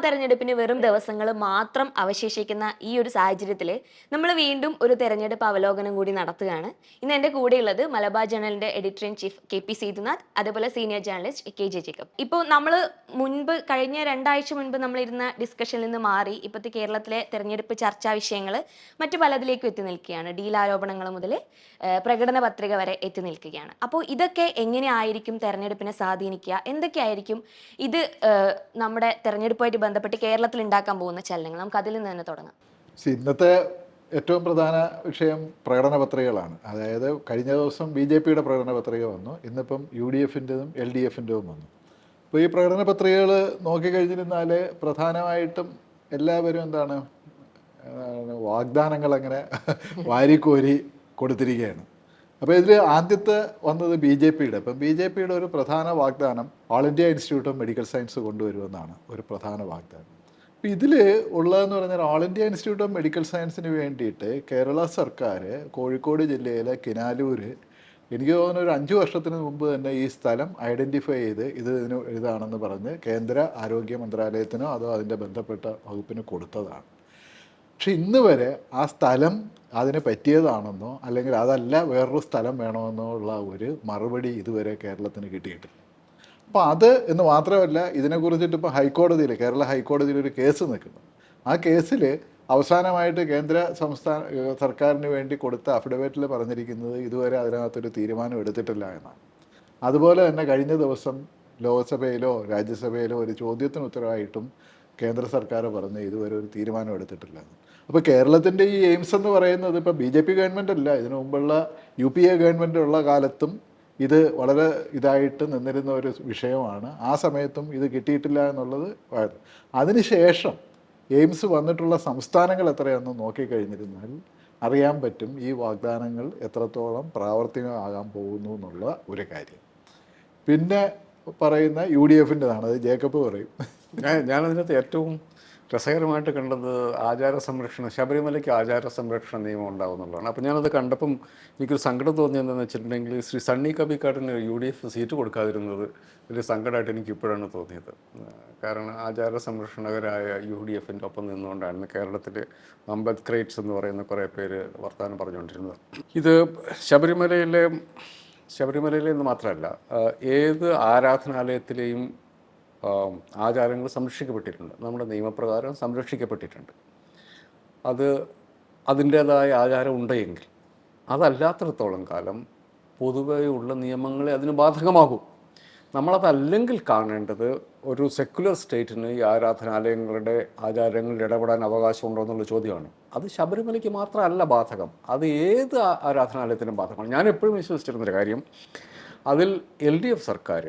തെരഞ്ഞെടുപ്പിന് വെറും ദിവസങ്ങൾ മാത്രം അവശേഷിക്കുന്ന ഈ ഒരു സാഹചര്യത്തിൽ നമ്മൾ വീണ്ടും ഒരു തെരഞ്ഞെടുപ്പ് അവലോകനം കൂടി നടത്തുകയാണ്. ഇന്ന് എൻ്റെ കൂടെയുള്ളത് മലബാർ ജേണലിൻ്റെ editor in chief KP Sithunath, അതേപോലെ സീനിയർ ജേർണലിസ്റ്റ് KJ ജേക്കബ്. ഇപ്പോൾ നമ്മൾ കഴിഞ്ഞ 2 ആഴ്ച മുൻപ് നമ്മളിരുന്ന ഡിസ്കഷനിൽ നിന്ന് മാറി ഇപ്പോഴത്തെ കേരളത്തിലെ തെരഞ്ഞെടുപ്പ് ചർച്ചാ വിഷയങ്ങൾ മറ്റു പലതിലേക്കും എത്തി നിൽക്കുകയാണ്. ഡീൽ ആരോപണങ്ങൾ മുതൽ പ്രകടന പത്രിക വരെ എത്തി നിൽക്കുകയാണ്. അപ്പോൾ ഇതൊക്കെ എങ്ങനെയായിരിക്കും തെരഞ്ഞെടുപ്പിനെ സ്വാധീനിക്കുക? എന്തൊക്കെയായിരിക്കും ഇത് നമ്മുടെ തെരഞ്ഞെടുപ്പുമായിട്ട് ബന്ധപ്പെട്ട് കേരളത്തിൽ ഉണ്ടാക്കാൻ പോകുന്ന ചലനങ്ങൾ? നമുക്ക് അതിൽ നിന്ന് തന്നെ തുടങ്ങാം. ഇന്നത്തെ ഏറ്റവും പ്രധാന വിഷയം പ്രകടന പത്രികകളാണ്. അതായത് കഴിഞ്ഞ ദിവസം BJPയുടെ പ്രകടന പത്രിക വന്നു, ഇന്നിപ്പം UDFൻ്റെതും LDFൻ്റെതും വന്നു. അപ്പോൾ ഈ പ്രകടന പത്രികകൾ നോക്കിക്കഴിഞ്ഞിരുന്നാൽ പ്രധാനമായിട്ടും എല്ലാവരും എന്താണ് വാഗ്ദാനങ്ങൾ അങ്ങനെ വാരിക്കോരി കൊടുത്തിരിക്കുകയാണ്. അപ്പോൾ ഇതിൽ ആദ്യത്തെ വന്നത് BJPയുടെ. അപ്പം BJPയുടെ ഒരു പ്രധാന വാഗ്ദാനം all India institute of medical science കൊണ്ടുവരുമെന്നാണ് ഒരു പ്രധാന വാഗ്ദാനം. അപ്പോൾ ഇതിൽ ഉള്ളതെന്ന് പറഞ്ഞാൽ all India institute of medical സയൻസിന് വേണ്ടിയിട്ട് കേരള സർക്കാർ കോഴിക്കോട് ജില്ലയിലെ കിനാലൂർ, എനിക്ക് തോന്നുന്നു ഒരു 5 വർഷത്തിന് മുമ്പ് തന്നെ ഈ സ്ഥലം ഐഡൻറ്റിഫൈ ചെയ്ത് ഇതാണെന്ന് പറഞ്ഞ് കേന്ദ്ര ആരോഗ്യ മന്ത്രാലയത്തിനോ അതോ അതിൻ്റെ ബന്ധപ്പെട്ട വകുപ്പിന് കൊടുത്തതാണ്. പക്ഷെ ഇന്ന് വരെ ആ സ്ഥലം അതിന് പറ്റിയതാണെന്നോ അല്ലെങ്കിൽ അതല്ല വേറൊരു സ്ഥലം വേണമെന്നോ ഉള്ള ഒരു മറുപടി ഇതുവരെ കേരളത്തിന് കിട്ടിയിട്ടില്ല. അപ്പോൾ അത് എന്ന് മാത്രമല്ല, ഇതിനെക്കുറിച്ചിട്ട് ഇപ്പോൾ കേരള ഹൈക്കോടതിയിൽ ഒരു കേസ് നിൽക്കുന്നു. ആ കേസിൽ അവസാനമായിട്ട് കേന്ദ്ര സംസ്ഥാന സർക്കാരിന് വേണ്ടി കൊടുത്ത അഫിഡവിറ്റിൽ പറഞ്ഞിരിക്കുന്നത് ഇതുവരെ അതിനകത്തൊരു തീരുമാനം എടുത്തിട്ടില്ല എന്നാണ്. അതുപോലെ തന്നെ കഴിഞ്ഞ ദിവസം ലോക്സഭയിലോ രാജ്യസഭയിലോ ഒരു ചോദ്യത്തിന് ഉത്തരവായിട്ടും കേന്ദ്ര സർക്കാർ പറഞ്ഞ് ഇതുവരെ ഒരു തീരുമാനം എടുത്തിട്ടില്ല. അപ്പോൾ കേരളത്തിൻ്റെ ഈ എയിംസ് എന്ന് പറയുന്നത് ഇപ്പോൾ BJP ഗവൺമെൻറ് അല്ല, ഇതിനു മുമ്പുള്ള UPA ഗവൺമെൻറ് ഉള്ള കാലത്തും ഇത് വളരെ ഇതായിട്ട് നിന്നിരുന്ന ഒരു വിഷയമാണ്. ആ സമയത്തും ഇത് കിട്ടിയിട്ടില്ല എന്നുള്ളത്. അതിനുശേഷം എയിംസ് വന്നിട്ടുള്ള സംസ്ഥാനങ്ങൾ എത്രയാണെന്ന് നോക്കിക്കഴിഞ്ഞിരുന്നാൽ അറിയാൻ പറ്റും ഈ വാഗ്ദാനങ്ങൾ എത്രത്തോളം പ്രാവർത്തികമാകാൻ പോകുന്നു എന്നുള്ള ഒരു കാര്യം. പിന്നെ പറയുന്ന UDFൻ്റെതാണ്, അത് ജേക്കബ് പറയും. ഞാനതിനകത്ത് ഏറ്റവും രസകരമായിട്ട് കണ്ടത് ശബരിമലയ്ക്ക് ആചാര സംരക്ഷണ നിയമം ഉണ്ടാകുന്നുള്ളതാണ്. അപ്പോൾ ഞാനത് കണ്ടപ്പം എനിക്കൊരു സങ്കടം തോന്നിയതെന്ന് വെച്ചിട്ടുണ്ടെങ്കിൽ ശ്രീ സണ്ണി കബിക്കാട്ടിന് UDF സീറ്റ് കൊടുക്കാതിരുന്നത് വലിയ സങ്കടമായിട്ട് എനിക്ക് ഇപ്പോഴാണ് തോന്നിയത്. കാരണം ആചാര സംരക്ഷണകരായ UDFൻ്റെ ഒപ്പം നിന്നുകൊണ്ടാണ് കേരളത്തിൽ അംബേദ്കറേറ്റ്സ് എന്ന് പറയുന്ന കുറേ പേര് വർത്തമാനം പറഞ്ഞുകൊണ്ടിരുന്നത്. ഇത് ശബരിമലയിലെ എന്ന് മാത്രമല്ല, ഏത് ആരാധനാലയത്തിലെയും ആചാരങ്ങൾ സംരക്ഷിക്കപ്പെട്ടിട്ടുണ്ട്, നമ്മുടെ നിയമപ്രകാരം സംരക്ഷിക്കപ്പെട്ടിട്ടുണ്ട്. അതിൻ്റേതായ ആചാരം ഉണ്ടെങ്കിൽ അതല്ലാത്തിടത്തോളം കാലം പൊതുവെ ഉള്ള നിയമങ്ങളെ അതിന് ബാധകമാകും. നമ്മളതല്ലെങ്കിൽ കാണേണ്ടത് ഒരു സെക്യുലർ സ്റ്റേറ്റിന് ഈ ആരാധനാലയങ്ങളുടെ ആചാരങ്ങളിൽ ഇടപെടാൻ അവകാശമുണ്ടോ എന്നുള്ള ചോദ്യമാണ്. അത് ശബരിമലയ്ക്ക് മാത്രമല്ല ബാധകം, അത് ഏത് ആരാധനാലയത്തിനും ബാധകമാണ്. ഞാൻ എപ്പോഴും വിശ്വസിച്ചിരുന്നൊരു കാര്യം, അതിൽ LDF സർക്കാർ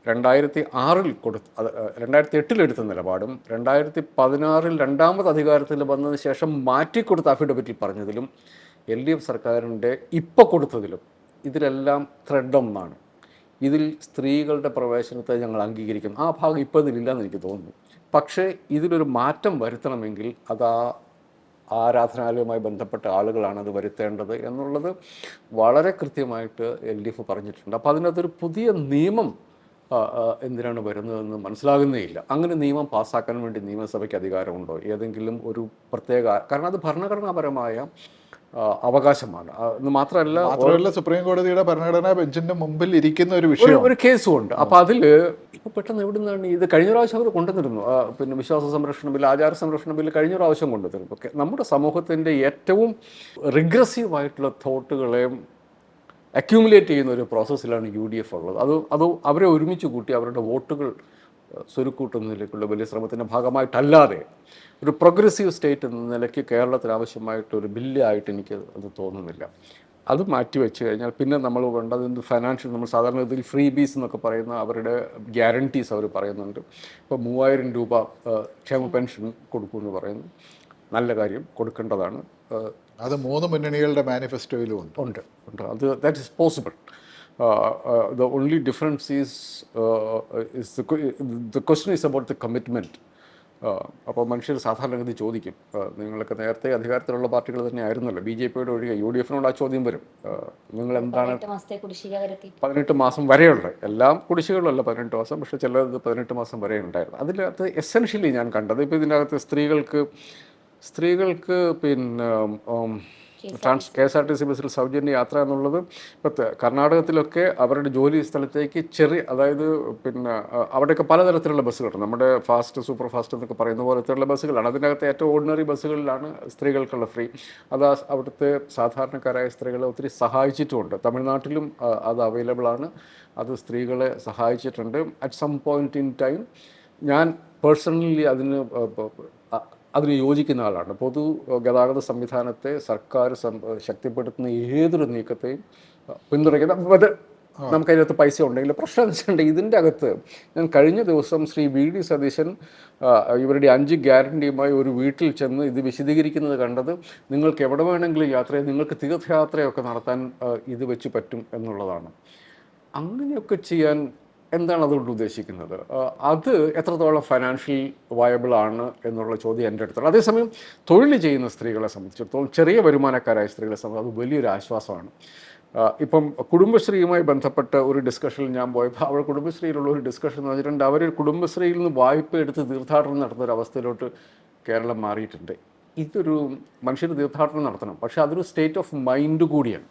2008 എടുത്ത നിലപാടും 2016 രണ്ടാമത് അധികാരത്തിൽ വന്നതിന് ശേഷം മാറ്റിക്കൊടുത്ത അഫിഡവിറ്റിൽ പറഞ്ഞതിലും LDF സർക്കാരിൻ്റെ ഇപ്പോൾ കൊടുത്തതിലും ഇതിലെല്ലാം ത്രെഡ് ഒന്നാണ്. ഇതിൽ സ്ത്രീകളുടെ പ്രവേശനത്തെ ഞങ്ങൾ അംഗീകരിക്കും. ആ ഭാഗം ഇപ്പോൾ ഇതിലില്ലെന്ന് എനിക്ക് തോന്നുന്നു. പക്ഷേ ഇതിലൊരു മാറ്റം വരുത്തണമെങ്കിൽ അത് ആരാധനാലയവുമായി ബന്ധപ്പെട്ട ആളുകളാണ് അത് വരുത്തേണ്ടത് എന്നുള്ളത് വളരെ കൃത്യമായിട്ട് LDF പറഞ്ഞിട്ടുണ്ട്. അപ്പോൾ അതിനകത്തൊരു പുതിയ നിയമം എന്തിനാണ് വരുന്നതെന്ന് മനസ്സിലാകുന്നേ ഇല്ല. അങ്ങനെ നിയമം പാസ്സാക്കാൻ വേണ്ടി നിയമസഭയ്ക്ക് അധികാരമുണ്ടോ? ഏതെങ്കിലും ഒരു പ്രത്യേക, കാരണം അത് ഭരണഘടനാപരമായ അവകാശമാണ്. മാത്രമല്ല സുപ്രീം കോടതിയുടെ ഭരണഘടനാ ബെഞ്ചിന്റെ മുമ്പിൽ ഇരിക്കുന്ന ഒരു കേസും ഉണ്ട്. അപ്പോൾ അതിൽ ഇപ്പോൾ പെട്ടെന്ന് എവിടെ നിന്നാണ് ഇത്? കഴിഞ്ഞ പ്രാവശ്യം അവർ കൊണ്ടുവന്നിരുന്നു, പിന്നെ വിശ്വാസ സംരക്ഷണ ബില്ല്, ആചാര സംരക്ഷണ ബില്ല് കഴിഞ്ഞ പ്രാവശ്യം കൊണ്ടുവന്നിരുന്നു. നമ്മുടെ സമൂഹത്തിൻ്റെ ഏറ്റവും റിഗ്രസീവായിട്ടുള്ള തോട്ടുകളെയും അക്യൂമുലേറ്റ് ചെയ്യുന്ന ഒരു പ്രോസസ്സിലാണ് UDF ഉള്ളത്. അത് അവരെ ഒരുമിച്ച് കൂട്ടി അവരുടെ വോട്ടുകൾ സ്വരുക്കൂട്ടുന്നതിലേക്കുള്ള വലിയ ശ്രമത്തിൻ്റെ ഭാഗമായിട്ടല്ലാതെ ഒരു പ്രോഗ്രസീവ് സ്റ്റേറ്റ് എന്ന നിലയ്ക്ക് കേരളത്തിന് ആവശ്യമായിട്ടൊരു ബില്ലായിട്ട് എനിക്ക് അത് തോന്നുന്നില്ല. അത് മാറ്റിവെച്ച് കഴിഞ്ഞാൽ പിന്നെ നമ്മൾ വേണ്ടത് ഫൈനാൻഷ്യൽ, നമ്മൾ സാധാരണ ഇതിൽ ഫ്രീ ബീസ് എന്നൊക്കെ പറയുന്ന അവരുടെ ഗ്യാരണ്ടീസ് അവർ പറയുന്നുണ്ട്. ഇപ്പോൾ 3000 രൂപ ക്ഷേമ പെൻഷൻ കൊടുക്കുമെന്ന് പറയുന്നു. നല്ല കാര്യം, കൊടുക്കേണ്ടതാണ്. അത് 3 മുന്നണികളുടെ മാനിഫെസ്റ്റോയിലും ഉണ്ട്. അത് that is possible. The only difference is the question is about the commitment അപ്പോൾ മനുഷ്യർ സാധാരണഗതി ചോദിക്കും, നിങ്ങളൊക്കെ നേരത്തെ അധികാരത്തിലുള്ള പാർട്ടികൾ തന്നെ ആയിരുന്നല്ലോ, BJP-യുടെ ഒഴികെ UDF-നോട് ആ ചോദ്യം വരും, നിങ്ങൾ എന്താണ് 18 മാസം വരെയുള്ള എല്ലാം കുടിശ്ശികളല്ല 18 മാസം, പക്ഷേ ചിലത് 18 മാസം വരെ ഉണ്ടായിരുന്നു. അതിനകത്ത് എസെൻഷ്യലി ഞാൻ കണ്ടത് ഇപ്പോൾ ഇതിനകത്ത് സ്ത്രീകൾക്ക് പിന്നെ KSRTC ബസ്സിൽ സൗജന്യ യാത്ര എന്നുള്ളത് ഇപ്പോൾ കർണാടകത്തിലൊക്കെ അവരുടെ ജോലി സ്ഥലത്തേക്ക് അതായത് പിന്നെ അവിടെയൊക്കെ പലതരത്തിലുള്ള ബസ്സുകളുണ്ട്. നമ്മുടെ ഫാസ്റ്റ്, സൂപ്പർ ഫാസ്റ്റ് എന്നൊക്കെ പറയുന്ന പോലത്തെയുള്ള ബസ്സുകളാണ്. അതിനകത്ത് ഏറ്റവും ഓർഡിനറി ബസ്സുകളിലാണ് സ്ത്രീകൾക്കുള്ള ഫ്രീ. അത് അവിടുത്തെ സാധാരണക്കാരായ സ്ത്രീകളെ ഒത്തിരി സഹായിച്ചിട്ടുമുണ്ട്. തമിഴ്നാട്ടിലും അത് അവൈലബിൾ ആണ്. അത് സ്ത്രീകളെ സഹായിച്ചിട്ടുണ്ട്. At some point in time ഞാൻ പേഴ്സണലി അതിന് യോജിക്കുന്ന ആളാണ്. പൊതു ഗതാഗത സംവിധാനത്തെ സർക്കാർ ശക്തിപ്പെടുത്തുന്ന ഏതൊരു നീക്കത്തെയും പിന്തുണയ്ക്കുന്ന. അത് നമുക്കതിനകത്ത് പൈസ ഉണ്ടെങ്കിൽ പ്രശ്നം വെച്ചിട്ടുണ്ടെങ്കിൽ ഇതിൻ്റെ അകത്ത് ഞാൻ കഴിഞ്ഞ ദിവസം ശ്രീ VD സതീശൻ ഇവരുടെ 5 ഗ്യാരണ്ടിയുമായി ഒരു വീട്ടിൽ ചെന്ന് ഇത് വിശദീകരിക്കുന്നത് കണ്ടത്, നിങ്ങൾക്ക് എവിടെ വേണമെങ്കിലും യാത്ര ചെയ്യാം, നിങ്ങൾക്ക് തീർത്ഥയാത്രയൊക്കെ നടത്താൻ ഇത് വെച്ച് പറ്റും എന്നുള്ളതാണ്. അങ്ങനെയൊക്കെ ചെയ്യാൻ എന്താണ് അതുകൊണ്ട് ഉദ്ദേശിക്കുന്നത്? അത് എത്രത്തോളം ഫൈനാൻഷ്യൽ വയബിൾ ആണ് എന്നുള്ള ചോദ്യം എൻ്റെ അടുത്തുള്ള. അതേസമയം തൊഴിൽ ചെയ്യുന്ന സ്ത്രീകളെ സംബന്ധിച്ചിടത്തോളം, ചെറിയ വരുമാനക്കാരായ സ്ത്രീകളെ സംബന്ധിച്ച് അത് വലിയൊരു ആശ്വാസമാണ്. ഇപ്പം കുടുംബശ്രീയുമായി ബന്ധപ്പെട്ട ഒരു ഡിസ്കഷനിൽ ഞാൻ പോയപ്പോൾ അവിടെ കുടുംബശ്രീയിലുള്ള ഒരു ഡിസ്കഷൻ എന്ന് വെച്ചിട്ടുണ്ട്, അവർ കുടുംബശ്രീയിൽ നിന്ന് വായ്പ എടുത്ത് തീർത്ഥാടനം നടത്തുന്ന ഒരു അവസ്ഥയിലോട്ട് കേരളം മാറിയിട്ടുണ്ട്. ഇതൊരു മനുഷ്യർ തീർത്ഥാടനം നടത്തണം, പക്ഷേ അതൊരു സ്റ്റേറ്റ് ഓഫ് മൈൻഡ് കൂടിയാണ്.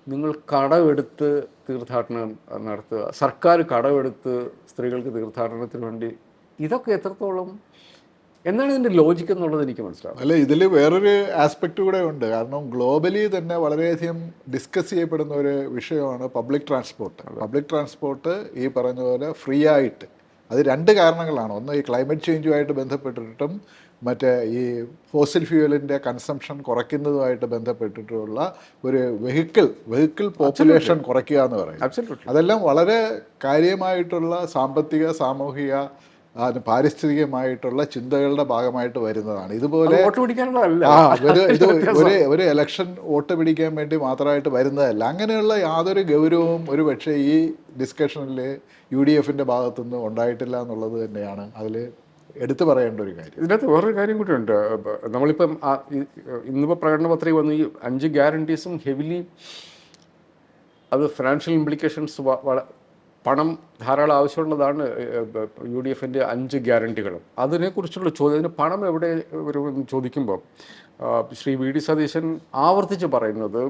നിങ്ങൾ കടമെടുത്ത് തീർത്ഥാടനം നടത്തുക, സർക്കാർ കടമെടുത്ത് സ്ത്രീകൾക്ക് തീർത്ഥാടനത്തിന് വേണ്ടി, ഇതൊക്കെ എത്രത്തോളം എന്താണ് ഇതിൻ്റെ ലോജിക്ക് എന്നുള്ളത് എനിക്ക് മനസ്സിലാവും. അല്ല, ഇതിൽ വേറൊരു ആസ്പെക്റ്റ് കൂടെ ഉണ്ട്. കാരണം ഗ്ലോബലി തന്നെ വളരെയധികം ഡിസ്കസ് ചെയ്യപ്പെടുന്ന ഒരു വിഷയമാണ് പബ്ലിക് ട്രാൻസ്പോർട്ട്. പബ്ലിക് ട്രാൻസ്പോർട്ട് ഈ പറഞ്ഞ പോലെ ഫ്രീ ആയിട്ട്, അത് 2 കാരണങ്ങളാണ്. ഒന്ന് ഈ ക്ലൈമറ്റ് ചേഞ്ചുമായിട്ട് ബന്ധപ്പെട്ടിട്ടും മറ്റേ ഈ ഫോസിൽ ഫ്യൂവലിൻ്റെ കൺസംഷൻ കുറയ്ക്കുന്നതുമായിട്ട് ബന്ധപ്പെട്ടിട്ടുള്ള ഒരു വെഹിക്കിൾ പോപ്പുലേഷൻ കുറയ്ക്കുക എന്ന് പറയും. അതെല്ലാം വളരെ കാര്യമായിട്ടുള്ള സാമ്പത്തിക, സാമൂഹിക, പാരിസ്ഥിതികമായിട്ടുള്ള ചിന്തകളുടെ ഭാഗമായിട്ട് വരുന്നതാണ്. ഇതുപോലെ ഒരു ഇലക്ഷൻ വോട്ട് പിടിക്കാൻ വേണ്ടി മാത്രമായിട്ട് വരുന്നതല്ല. അങ്ങനെയുള്ള യാതൊരു ഗൗരവവും ഒരു പക്ഷേ ഈ ഡിസ്കഷനിൽ UDF-ന്റെ ഭാഗത്തുനിന്ന് ഉണ്ടായിട്ടില്ല എന്നുള്ളത് തന്നെയാണ് അതിൽ എടുത്തു പറയേണ്ട ഒരു കാര്യം. ഇതിനകത്ത് വേറൊരു കാര്യം കൂടിയുണ്ട്. നമ്മളിപ്പം ഇന്നിപ്പോൾ പ്രകടന പത്രിക വന്ന് ഈ 5 ഗ്യാരണ്ടീസും ഹെവിലി അത് ഫിനാൻഷ്യൽ ഇംപ്ലിക്കേഷൻസ്, പണം ധാരാളം ആവശ്യമുള്ളതാണ്. UDF-ന്റെ 5 ഗ്യാരണ്ടികളും അതിനെക്കുറിച്ചുള്ള ചോദ്യം, അതിന് പണം എവിടെ വരുമെന്ന് ചോദിക്കുമ്പോൾ ശ്രീ VD സതീശൻ ആവർത്തിച്ച് പറയുന്നത്,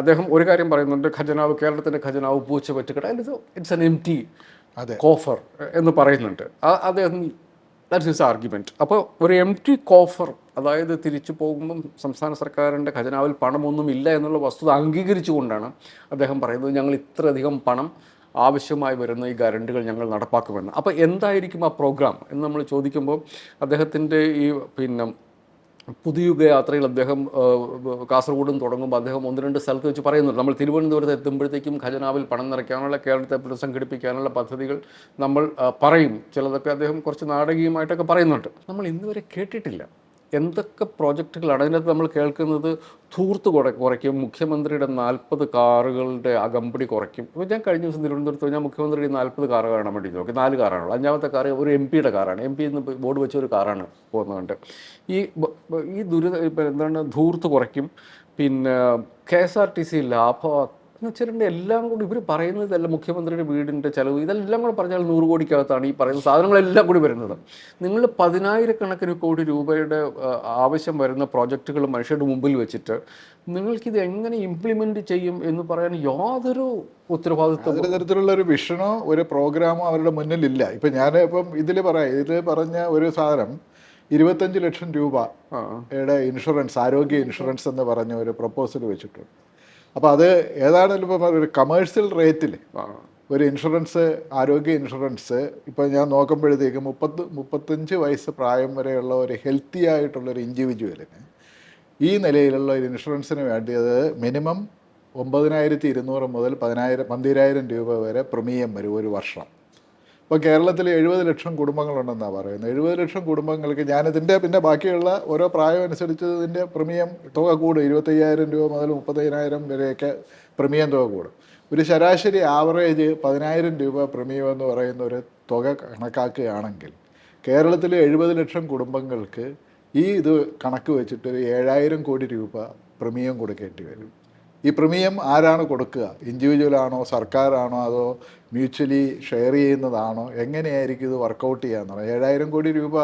അദ്ദേഹം ഒരു കാര്യം പറയുന്നുണ്ട്, ഖജനാവ്, കേരളത്തിൻ്റെ ഖജനാവ് പൂച്ച പറ്റുകട, ഇറ്റ്സ് എൻ എംപ്റ്റി കോഫർ എന്ന് പറയുന്നുണ്ട്. അദ്ദേഹം ദാറ്റ്സ് ഹിസ് ആർഗ്യുമെൻറ്റ്. അപ്പോൾ ഒരു എംപ്റ്റി കോഫർ, അതായത് തിരിച്ചു പോകുമ്പം സംസ്ഥാന സർക്കാരിൻ്റെ ഖജനാവിൽ പണമൊന്നും ഇല്ല എന്നുള്ള വസ്തുത അംഗീകരിച്ചുകൊണ്ടാണ് അദ്ദേഹം പറയുന്നത്, ഞങ്ങൾ ഇത്രയധികം പണം ആവശ്യമായി വരുന്ന ഈ ഗ്യാരണ്ടികൾ ഞങ്ങൾ നടപ്പാക്കുമെന്ന്. അപ്പോൾ എന്തായിരിക്കും ആ പ്രോഗ്രാം എന്ന് നമ്മൾ ചോദിക്കുമ്പോൾ അദ്ദേഹത്തിൻ്റെ ഈ പിന്നെ പുതുയുഗ യാത്രയിൽ അദ്ദേഹം കാസർഗോഡും തുടങ്ങുമ്പോൾ അദ്ദേഹം 1-2 സ്ഥലത്ത് വെച്ച് പറയുന്നുണ്ട്, നമ്മൾ തിരുവനന്തപുരത്ത് എത്തുമ്പോഴത്തേക്കും ഖജനാവിൽ പണം നിറയ്ക്കാനുള്ള, കേരളത്തെ പുനഃസംഘടിപ്പിക്കാനുള്ള പദ്ധതികൾ നമ്മൾ പറയും. ചിലതൊക്കെ അദ്ദേഹം കുറച്ച് നാടകീയമായിട്ടൊക്കെ പറയുന്നുണ്ട്. നമ്മൾ ഇന്നുവരെ കേട്ടിട്ടില്ല എന്തൊക്കെ പ്രോജക്റ്റുകളാണ്. അതിനകത്ത് നമ്മൾ കേൾക്കുന്നത് ധൂർത്ത് കുറയ്ക്കും, മുഖ്യമന്ത്രിയുടെ 40 കാറുകളുടെ അകമ്പടി കുറയ്ക്കും. ഇപ്പോൾ ഞാൻ കഴിഞ്ഞ ദിവസം തിരുവനന്തപുരത്ത് ഞാൻ മുഖ്യമന്ത്രിയുടെ 40 കാറ് കാണാൻ വേണ്ടി നോക്കി. 4 കാറാണുള്ളൂ. 5ാമത്തെ കാറ് ഒരു MP-യുടെ കാറാണ്. MP എന്ന് ബോർഡ് വെച്ച ഒരു കാറാണ് പോകുന്നതുകൊണ്ട് ഈ എന്താണ് ധൂർത്ത് കുറയ്ക്കും. പിന്നെ KSRTC ലാഭം എന്ന് വെച്ചിട്ടുണ്ടെങ്കിൽ എല്ലാം കൂടി ഇവർ പറയുന്നതല്ല, മുഖ്യമന്ത്രിയുടെ വീടിൻ്റെ ചിലവ് ഇതെല്ലാം കൂടെ പറഞ്ഞാൽ 100 കോടിക്കകത്താണ് ഈ പറയുന്ന സാധനങ്ങളെല്ലാം കൂടി വരുന്നത്. നിങ്ങൾ 10,000 കോടി രൂപയുടെ ആവശ്യം വരുന്ന പ്രോജക്റ്റുകൾ മനുഷ്യരുടെ മുമ്പിൽ വെച്ചിട്ട് നിങ്ങൾക്കിത് എങ്ങനെ ഇംപ്ലിമെൻറ്റ് ചെയ്യും എന്ന് പറയാൻ യാതൊരു ഉത്തരവാദിത്വം, ഒരു തരത്തിലുള്ള ഒരു വിഷനോ ഒരു പ്രോഗ്രാമോ അവരുടെ മുന്നിലില്ല. ഇപ്പം ഞാൻ ഇതിൽ പറഞ്ഞ ഒരു സാധനം 25 ലക്ഷം രൂപയുടെ ഇൻഷുറൻസ്, ആരോഗ്യ ഇൻഷുറൻസ് എന്ന് പറഞ്ഞ ഒരു പ്രപ്പോസൽ വെച്ചിട്ടുണ്ട്. അപ്പോൾ അത് ഏതാണെങ്കിലും ഇപ്പോൾ ഒരു കമേഴ്ഷ്യൽ റേറ്റിൽ ഒരു ഇൻഷുറൻസ്, ആരോഗ്യ ഇൻഷുറൻസ് ഇപ്പോൾ ഞാൻ നോക്കുമ്പോഴത്തേക്ക് 35 വയസ്സ് പ്രായം വരെയുള്ള ഒരു ഹെൽത്തി ആയിട്ടുള്ളൊരു ഇൻഡിവിജ്വലിന് ഈ നിലയിലുള്ള ഒരു ഇൻഷുറൻസിന് വേണ്ടിയത് മിനിമം 9,200 മുതൽ 12,000 രൂപ വരെ പ്രീമിയം വരും ഒരു വർഷം. ഇപ്പോൾ കേരളത്തിൽ 70 ലക്ഷം കുടുംബങ്ങളുണ്ടെന്നാണ് പറയുന്നത്. 70 ലക്ഷം കുടുംബങ്ങൾക്ക് ഞാനിതിൻ്റെ പിന്നെ ബാക്കിയുള്ള ഓരോ പ്രായം അനുസരിച്ച് ഇതിൻ്റെ പ്രീമിയം തുക കൂടും. 25,000 രൂപ മുതൽ 30,000 വരെയൊക്കെ പ്രീമിയം തുക കൂടും. ഒരു ശരാശരി ആവറേജ് 10,000 രൂപ പ്രീമിയം എന്ന് പറയുന്ന ഒരു തുക കണക്കാക്കുകയാണെങ്കിൽ കേരളത്തിലെ 70 ലക്ഷം കുടുംബങ്ങൾക്ക് ഈ ഇത് കണക്ക് വെച്ചിട്ട് ഒരു 7,000 കോടി രൂപ പ്രീമിയം കൊടുക്കേണ്ടി വരും. ഈ പ്രീമിയം ആരാണ് കൊടുക്കുക? ഇൻഡിവിജ്വലാണോ, സർക്കാരാണോ, അതോ മ്യൂച്വലി ഷെയർ ചെയ്യുന്നതാണോ? എങ്ങനെയായിരിക്കും ഇത് വർക്കൗട്ട് ചെയ്യാന്നുള്ളത്? 7,000 കോടി രൂപ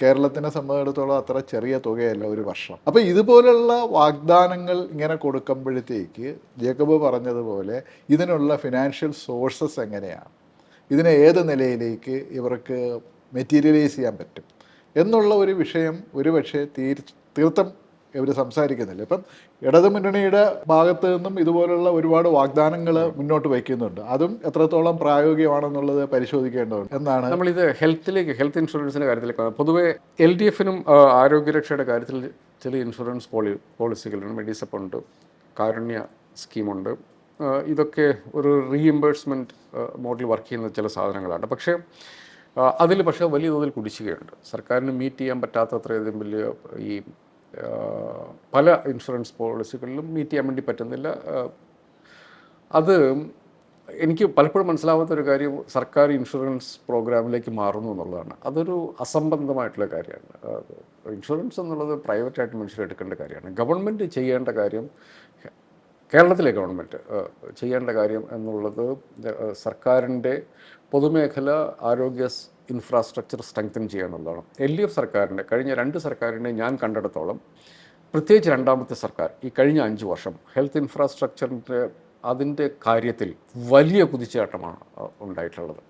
കേരളത്തിനെ സംബന്ധിച്ചിടത്തോളം അത്ര ചെറിയ തുകയല്ല ഒരു വർഷം. അപ്പോൾ ഇതുപോലുള്ള വാഗ്ദാനങ്ങൾ ഇങ്ങനെ കൊടുക്കുമ്പോഴത്തേക്ക് ജേക്കബ് പറഞ്ഞതുപോലെ ഇതിനുള്ള ഫിനാൻഷ്യൽ സോഴ്സസ് എങ്ങനെയാണ്, ഇതിനെ ഏത് നിലയിലേക്ക് ഇവർക്ക് മെറ്റീരിയലൈസ് ചെയ്യാൻ പറ്റും എന്നുള്ള ഒരു വിഷയം ഒരുപക്ഷെ തീർത്തും ഇവർ സംസാരിക്കുന്നില്ല. ഇപ്പം ഇടതുമുന്നണിയുടെ ഭാഗത്ത് നിന്നും ഇതുപോലുള്ള ഒരുപാട് വാഗ്ദാനങ്ങൾ മുന്നോട്ട് വയ്ക്കുന്നുണ്ട്. അതും എത്രത്തോളം പ്രായോഗികമാണെന്നുള്ളത് പരിശോധിക്കേണ്ടതുണ്ട് എന്നാണ്. നമ്മളിത് ഹെൽത്ത് ഇൻഷുറൻസിൻ്റെ കാര്യത്തിലേക്ക് പൊതുവെ LDFനും ആരോഗ്യരക്ഷയുടെ കാര്യത്തിൽ ചില ഇൻഷുറൻസ് പോളിസികളുണ്ട്. മെഡിസപ്പ് ഉണ്ട്, കാരുണ്യ സ്കീമുണ്ട്. ഇതൊക്കെ ഒരു റീഇംബേഴ്സ്മെൻറ്റ് മോഡിൽ വർക്ക് ചെയ്യുന്ന ചില സാധനങ്ങളാണ്. പക്ഷേ അതിൽ വലിയ തോതിൽ കുടിശ്ശികയുണ്ട്. സർക്കാരിന് മീറ്റ് ചെയ്യാൻ പറ്റാത്തത്രയധികം വലിയ ഈ പല ഇൻഷുറൻസ് പോളിസികളിലും മീറ്റ് ചെയ്യാൻ വേണ്ടി പറ്റുന്നില്ല. അത് എനിക്ക് പലപ്പോഴും മനസ്സിലാവാത്ത ഒരു കാര്യം സർക്കാർ ഇൻഷുറൻസ് പ്രോഗ്രാമിലേക്ക് മാറുന്നു എന്നുള്ളതാണ്. അതൊരു അസംബന്ധമായിട്ടുള്ള കാര്യമാണ്. ഇൻഷുറൻസ് എന്നുള്ളത് പ്രൈവറ്റായിട്ട് മനുഷ്യർ എടുക്കേണ്ട കാര്യമാണ്. ഗവൺമെൻറ് ചെയ്യേണ്ട കാര്യം, കേരളത്തിലെ ഗവൺമെൻറ് ചെയ്യേണ്ട കാര്യം എന്നുള്ളത് സർക്കാരിൻ്റെ പൊതുമേഖല ആരോഗ്യ ഇൻഫ്രാസ്ട്രക്ചർ സ്ട്രെങ്തൻ ചെയ്യുക എന്നുള്ളതാണ്. LDF സർക്കാരിൻ്റെ കഴിഞ്ഞ 2 സർക്കാരിനെ ഞാൻ കണ്ടെടുത്തോളം, പ്രത്യേകിച്ച് രണ്ടാമത്തെ സർക്കാർ ഈ കഴിഞ്ഞ 5 വർഷം ഹെൽത്ത് ഇൻഫ്രാസ്ട്രക്ചറിൻ്റെ അതിൻ്റെ കാര്യത്തിൽ വലിയ കുതിച്ചുചാട്ടമാണ് ഉണ്ടായിട്ടുള്ളത്.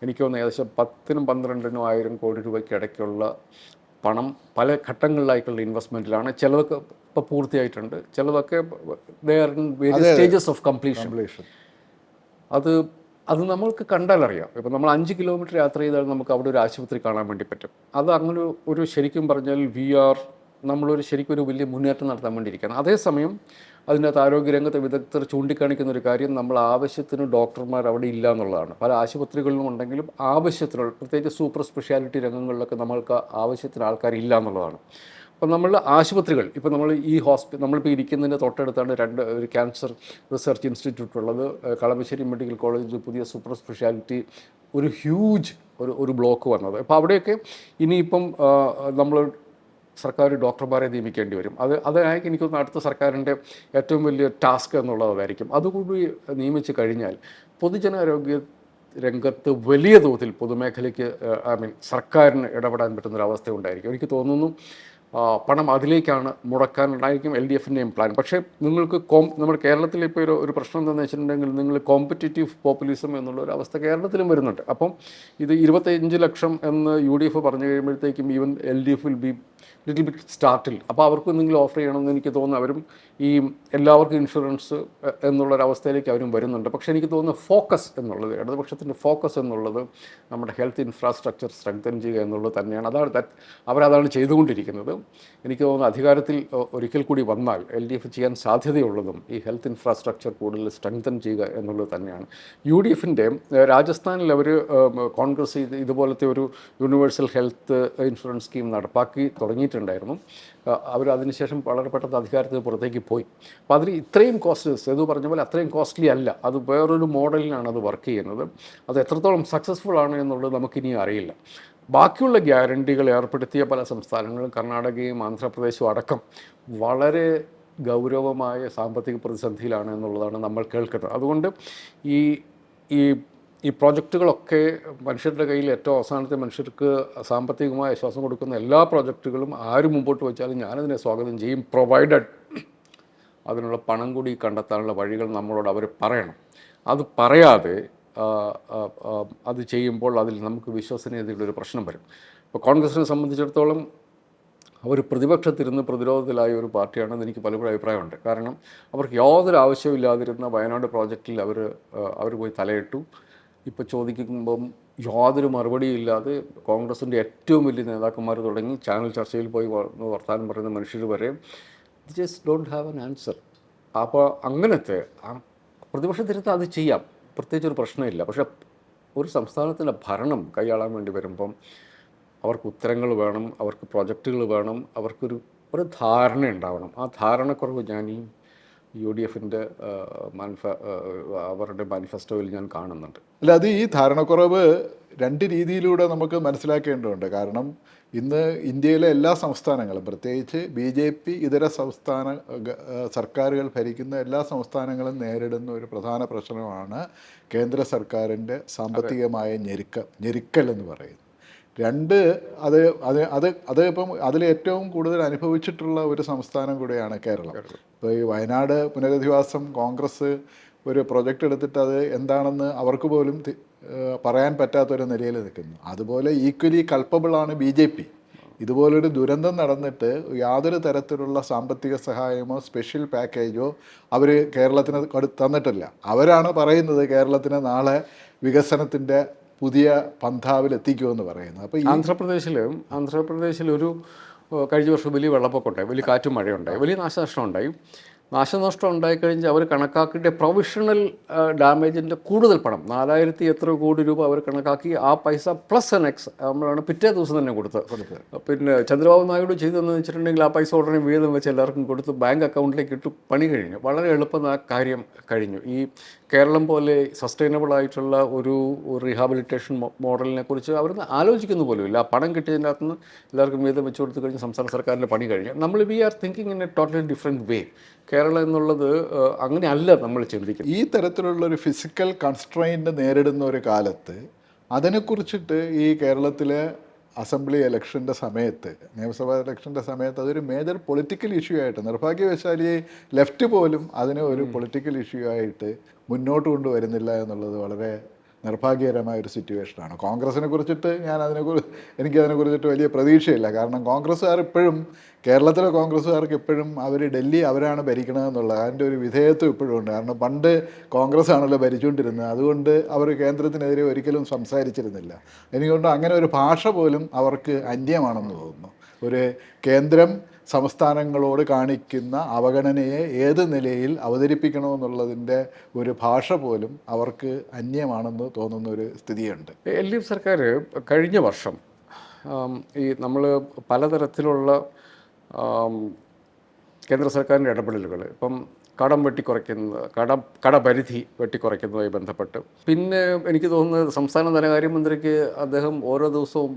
എനിക്ക് തോന്നുന്നു ഏകദേശം 10,000-12,000 കോടി രൂപയ്ക്ക് ഇടയ്ക്കുള്ള പണം പല ഘട്ടങ്ങളിലായിട്ടുള്ള ഇൻവെസ്റ്റ്മെൻറ്റിലാണ്. ചിലതൊക്കെ ഇപ്പോൾ പൂർത്തിയായിട്ടുണ്ട്, ചിലതൊക്കെ വേരിയസ് സ്റ്റേജസ് ഓഫ് കംപ്ലീഷൻ. അത് നമ്മൾക്ക് കണ്ടാലറിയാം. ഇപ്പം നമ്മൾ 5 കിലോമീറ്റർ യാത്ര ചെയ്താൽ നമുക്ക് അവിടെ ഒരു ആശുപത്രി കാണാൻ വേണ്ടി പറ്റും. അത് അങ്ങനെ ഒരു ശരിക്കും പറഞ്ഞാൽ നമ്മളൊരു ശരിക്കും ഒരു വലിയ മുന്നേറ്റം നടത്താൻ വേണ്ടിയിരിക്കുകയാണ്. അതേസമയം അതിനകത്ത് ആരോഗ്യരംഗത്തെ വിദഗ്ധർ ചൂണ്ടിക്കാണിക്കുന്ന ഒരു കാര്യം, നമ്മൾ ആവശ്യത്തിന് ഡോക്ടർമാർ അവിടെ ഇല്ല എന്നുള്ളതാണ്. പല ആശുപത്രികളിലും ഉണ്ടെങ്കിലും ആവശ്യത്തിനുള്ള, പ്രത്യേകിച്ച് സൂപ്പർ സ്പെഷ്യാലിറ്റി രംഗങ്ങളിലൊക്കെ നമ്മൾക്ക് ആവശ്യത്തിന് ആൾക്കാരില്ല എന്നുള്ളതാണ്. അപ്പം നമ്മൾ ആശുപത്രികൾ, ഇപ്പോൾ നമ്മൾ നമ്മളിപ്പോൾ ഇരിക്കുന്നതിൻ്റെ തൊട്ടടുത്താണ് ഒരു ക്യാൻസർ റിസർച്ച് ഇൻസ്റ്റിറ്റ്യൂട്ട് ഉള്ളത്. കളമശ്ശേരി മെഡിക്കൽ കോളേജിൽ പുതിയ സൂപ്പർ സ്പെഷ്യാലിറ്റി ഒരു ഹ്യൂജ് ഒരു ബ്ലോക്ക് വന്നത്. അപ്പോൾ അവിടെയൊക്കെ ഇനിയിപ്പം നമ്മൾ സർക്കാർ ഡോക്ടർമാരെ നിയമിക്കേണ്ടി വരും. അതായിരിക്കും എനിക്ക് തോന്നുന്നു അടുത്ത സർക്കാരിൻ്റെ ഏറ്റവും വലിയ ടാസ്ക് എന്നുള്ളതായിരിക്കും. അതുകൂടി നിയമിച്ച് കഴിഞ്ഞാൽ പൊതുജനാരോഗ്യ രംഗത്ത് വലിയ തോതിൽ പൊതുമേഖലയ്ക്ക് സർക്കാരിന് ഇടപെടാൻ പറ്റുന്നൊരവസ്ഥ ഉണ്ടായിരിക്കും. എനിക്ക് തോന്നുന്നു പണം അതിലേക്കാണ് മുടക്കാനുണ്ടായിരിക്കും LDFിൻ്റെയും പ്ലാൻ. പക്ഷേ നിങ്ങൾക്ക് നമ്മുടെ കേരളത്തിൽ ഇപ്പോൾ ഒരു പ്രശ്നം എന്താണെന്ന് വെച്ചിട്ടുണ്ടെങ്കിൽ, നിങ്ങൾ കോമ്പറ്റേറ്റീവ് പോപ്പുലിസം എന്നുള്ളൊരു അവസ്ഥ കേരളത്തിലും വരുന്നുണ്ട്. അപ്പം ഇത് 25 ലക്ഷം എന്ന് UDF പറഞ്ഞു കഴിയുമ്പോഴത്തേക്കും even LDF will be little bit startle. അപ്പോൾ അവർക്ക് എന്തെങ്കിലും ഓഫർ ചെയ്യണമെന്ന് എനിക്ക് തോന്നുന്നു. അവരും ഈ എല്ലാവർക്കും ഇൻഷുറൻസ് എന്നുള്ളൊരവസ്ഥയിലേക്ക് അവരും വരുന്നുണ്ട്. പക്ഷേ എനിക്ക് തോന്നുന്നു ഫോക്കസ് എന്നുള്ളത്, ഇടതുപക്ഷത്തിൻ്റെ ഫോക്കസ് എന്നുള്ളത് നമ്മുടെ ഹെൽത്ത് ഇൻഫ്രാസ്ട്രക്ചർ സ്ട്രെങ്തൻ ചെയ്യുക എന്നുള്ളത് തന്നെയാണ്. അവരതാണ് ചെയ്തുകൊണ്ടിരിക്കുന്നത്. എനിക്ക് തോന്നുന്നു അധികാരത്തിൽ ഒരിക്കൽ കൂടി വന്നാൽ LDF ചെയ്യാൻ സാധ്യതയുള്ളതും ഈ ഹെൽത്ത് ഇൻഫ്രാസ്ട്രക്ചർ കൂടുതൽ സ്ട്രെങ്തൻ ചെയ്യുക എന്നുള്ളത് തന്നെയാണ്. UDFിൻ്റെ രാജസ്ഥാനിൽ അവർ കോൺഗ്രസ് ഇതുപോലത്തെ ഒരു യൂണിവേഴ്സൽ ഹെൽത്ത് ഇൻഷുറൻസ് സ്കീം നടപ്പാക്കി തുടങ്ങിയിട്ടുണ്ടായിരുന്നു. അവർ അതിനുശേഷം വളരെ പെട്ടെന്ന് അധികാരത്തിന് പുറത്തേക്ക് പോയി. അപ്പോൾ അതിൽ ഇത്രയും സേതു പറഞ്ഞ പോലെ അത്രയും കോസ്റ്റ്ലി അല്ല. അത് വേറൊരു മോഡലിലാണ് അത് വർക്ക് ചെയ്യുന്നത്. അത് എത്രത്തോളം സക്സസ്ഫുൾ ആണ് എന്നുള്ളത് നമുക്കിനി അറിയില്ല. ബാക്കിയുള്ള ഗ്യാരണ്ടികൾ ഏർപ്പെടുത്തിയ പല സംസ്ഥാനങ്ങളും, കർണാടകയും ആന്ധ്രാപ്രദേശും അടക്കം വളരെ ഗൗരവമായ സാമ്പത്തിക പ്രതിസന്ധിയിലാണ് എന്നുള്ളതാണ് നമ്മൾ കേൾക്കുന്നത്. അതുകൊണ്ട് ഈ പ്രോജക്റ്റുകളൊക്കെ മനുഷ്യരുടെ കയ്യിൽ ഏറ്റവും അവസാനത്തെ മനുഷ്യർക്ക് സാമ്പത്തികമായ ആശ്വാസം കൊടുക്കുന്ന എല്ലാ പ്രോജക്റ്റുകളും ആര് മുമ്പോട്ട് വെച്ചാലും ഞാനതിനെ സ്വാഗതം ചെയ്യും, പ്രൊവൈഡഡ് അതിനുള്ള പണം കൂടി കണ്ടെത്താനുള്ള വഴികൾ നമ്മളോട് അവർ പറയണം. അത് പറയാതെ അത് ചെയ്യുമ്പോൾ അതിൽ നമുക്ക് വിശ്വസനീയതയുടെ ഒരു പ്രശ്നം വരും. ഇപ്പോൾ കോൺഗ്രസിനെ സംബന്ധിച്ചിടത്തോളം അവർ പ്രതിപക്ഷത്തിരുന്ന് പ്രതിരോധത്തിലായ ഒരു പാർട്ടിയാണെന്ന് എനിക്ക് പലപ്പോഴും അഭിപ്രായമുണ്ട്. കാരണം അവർക്ക് യാതൊരു ആവശ്യമില്ലാതിരുന്ന വയനാട് പ്രോജക്റ്റിൽ അവർ പോയി തലയിട്ടു. ഇപ്പോൾ ചോദിക്കുമ്പം യാതൊരു മറുപടിയില്ലാതെ കോൺഗ്രസിൻ്റെ ഏറ്റവും വലിയ നേതാക്കന്മാർ തുടങ്ങി ചാനൽ ചർച്ചയിൽ പോയി വർത്താനം പറയുന്ന മനുഷ്യർ വരെ just don't have an answer. അപ്പോൾ അങ്ങനത്തെ പ്രതിപക്ഷത്തിരുത്ത് അത് ചെയ്യാം, പ്രത്യേകിച്ചൊരു പ്രശ്നമില്ല. പക്ഷേ ഒരു സംസ്ഥാനത്തിൻ്റെ ഭരണം കൈയാളാൻ വേണ്ടി വരുമ്പം അവർക്ക് ഉത്തരങ്ങൾ വേണം, അവർക്ക് പ്രൊജക്റ്റുകൾ വേണം, അവർക്കൊരു ധാരണ ഉണ്ടാവണം. ആ ധാരണക്കുറവ് ഞാൻ ഈ UDFിൻ്റെ അവരുടെ മാനിഫെസ്റ്റോയിൽ ഞാൻ കാണുന്നുണ്ട്. അല്ല, അത് ഈ ധാരണക്കുറവ് രണ്ട് രീതിയിലൂടെ നമുക്ക് മനസ്സിലാക്കേണ്ടതുണ്ട്. കാരണം ഇന്ന് ഇന്ത്യയിലെ എല്ലാ സംസ്ഥാനങ്ങളും, പ്രത്യേകിച്ച് BJP ഇതര സംസ്ഥാന സർക്കാരുകൾ ഭരിക്കുന്ന എല്ലാ സംസ്ഥാനങ്ങളും നേരിടുന്ന ഒരു പ്രധാന പ്രശ്നമാണ് കേന്ദ്ര സർക്കാരിൻ്റെ സാമ്പത്തികമായ ഞെരുക്കൽ എന്ന് പറയുന്നത്. രണ്ട്, അത് അത് അത് അത് ഇപ്പം അതിൽ ഏറ്റവും കൂടുതൽ അനുഭവിച്ചിട്ടുള്ള ഒരു സംസ്ഥാനം കൂടെയാണ് കേരളം. ഇപ്പോൾ ഈ വയനാട് പുനരധിവാസം കോൺഗ്രസ് ഒരു പ്രൊജക്റ്റ് എടുത്തിട്ട് അത് എന്താണെന്ന് അവർക്ക് പോലും പറയാൻ പറ്റാത്തൊരു നിലയിൽ നിൽക്കുന്നു. അതുപോലെ ഈക്വലി കൾപ്പബിളാണ് BJP. ഇതുപോലൊരു ദുരന്തം നടന്നിട്ട് യാതൊരു തരത്തിലുള്ള സാമ്പത്തിക സഹായമോ സ്പെഷ്യൽ പാക്കേജോ അവർ കേരളത്തിന് തന്നിട്ടില്ല. അവരാണ് പറയുന്നത് കേരളത്തിന് നാളെ വികസനത്തിൻ്റെ പുതിയ പന്ഥാവിൽ എത്തിക്കുമെന്ന് പറയുന്നത്. അപ്പോൾ ഈ ആന്ധ്രാപ്രദേശിൽ ഒരു കഴിഞ്ഞ വർഷം വലിയ വെള്ളപ്പൊക്കം ഉണ്ടായി, വലിയ കാറ്റും മഴയുണ്ടായി, വലിയ നാശനഷ്ടം ഉണ്ടായി. നാശനഷ്ടം ഉണ്ടായിക്കഴിഞ്ഞാൽ അവർ കണക്കാക്കിയിട്ട് പ്രൊവിഷണൽ ഡാമേജിൻ്റെ കൂടുതൽ പണം 4000 എത്ര കോടി രൂപ അവർ കണക്കാക്കി. ആ പൈസ പ്ലസ് എൻ എക്സ് നമ്മളാണ് പിറ്റേ ദിവസം തന്നെ കൊടുത്തത്. പിന്നെ ചന്ദ്രബാബു നായിഡു ചെയ്തതെന്ന് വെച്ചിട്ടുണ്ടെങ്കിൽ ആ പൈസ ഉടനെ വീതം വെച്ച് എല്ലാവർക്കും കൊടുത്ത് ബാങ്ക് അക്കൗണ്ടിലേക്ക് ഇട്ട് പണി കഴിഞ്ഞു. വളരെ എളുപ്പം ആ കാര്യം കഴിഞ്ഞു. ഈ കേരളം പോലെ സസ്റ്റൈനബിൾ ആയിട്ടുള്ള ഒരു റീഹാബിലിറ്റേഷൻ മോഡലിനെ കുറിച്ച് അവർ ആലോചിക്കുന്ന പോലും ഇല്ല. ആ പണം കിട്ടിയതിൻ്റെ അകത്ത് നിന്ന് എല്ലാവർക്കും വീതം വെച്ച് കൊടുത്തു കഴിഞ്ഞ് സംസ്ഥാന സർക്കാരിൻ്റെ പണി കഴിഞ്ഞു. നമ്മൾ we are thinking in a totally different way. Keralam എന്നുള്ളത് അങ്ങനെയല്ല നമ്മൾ ചിന്തിക്കുന്നത്. ഈ തരത്തിലുള്ളൊരു ഫിസിക്കൽ കൺസ്ട്രെയിൻറ്റ് നേരിടുന്ന ഒരു കാലത്ത് അതിനെക്കുറിച്ചിട്ട് ഈ കേരളത്തിലെ അസംബ്ലി ഇലക്ഷൻ്റെ സമയത്ത്, നിയമസഭാ ഇലക്ഷൻ്റെ സമയത്ത് അതൊരു മേജർ പൊളിറ്റിക്കൽ ഇഷ്യൂ ആയിട്ട്, നിർഭാഗ്യവശാൽ ഈ ലെഫ്റ്റ് പോലും അതിനെ ഒരു പൊളിറ്റിക്കൽ ഇഷ്യൂ ആയിട്ട് മുന്നോട്ട് കൊണ്ടുവരുന്നില്ല എന്നുള്ളത് വളരെ നിർഭാഗ്യകരമായ ഒരു സിറ്റുവേഷനാണ്. കോൺഗ്രസിനെ കുറിച്ചിട്ട് എനിക്കതിനെക്കുറിച്ചിട്ട് വലിയ പ്രതീക്ഷയില്ല. കാരണം കോൺഗ്രസ്സുകാർ ഇപ്പോഴും, കേരളത്തിലെ കോൺഗ്രസ്സുകാർക്ക് ഇപ്പോഴും അവർ ഡൽഹി അവരാണ് ഭരിക്കണമെന്നുള്ള അതിൻ്റെ ഒരു വിധേയത്വം ഇപ്പോഴും ഉണ്ട്. കാരണം പണ്ട് കോൺഗ്രസ് ആണല്ലോ ഭരിച്ചുകൊണ്ടിരുന്നത്. അതുകൊണ്ട് അവർ കേന്ദ്രത്തിനെതിരെ ഒരിക്കലും സംസാരിച്ചിരുന്നില്ല. എനിക്കൊണ്ട് അങ്ങനെ ഒരു ഭാഷ പോലും അവർക്ക് അന്യമാണെന്ന് തോന്നുന്നു. ഒരു കേന്ദ്രം സംസ്ഥാനങ്ങളോട് കാണിക്കുന്ന അവഗണനയെ ഏത് നിലയിൽ അവതരിപ്പിക്കണമെന്നുള്ളതിൻ്റെ ഒരു ഭാഷ പോലും അവർക്ക് അന്യമാണെന്ന് തോന്നുന്ന ഒരു സ്ഥിതിയുണ്ട്. LDF സർക്കാർ കഴിഞ്ഞ വർഷം ഈ നമ്മൾ പലതരത്തിലുള്ള കേന്ദ്ര സർക്കാരിൻ്റെ ഇടപെടലുകൾ, ഇപ്പം കടം വെട്ടിക്കുറയ്ക്കുന്നത്, കടപരിധി വെട്ടിക്കുറയ്ക്കുന്നതുമായി ബന്ധപ്പെട്ട്, പിന്നെ എനിക്ക് തോന്നുന്നത് സംസ്ഥാന ധനകാര്യമന്ത്രിക്ക് അദ്ദേഹം ഓരോ ദിവസവും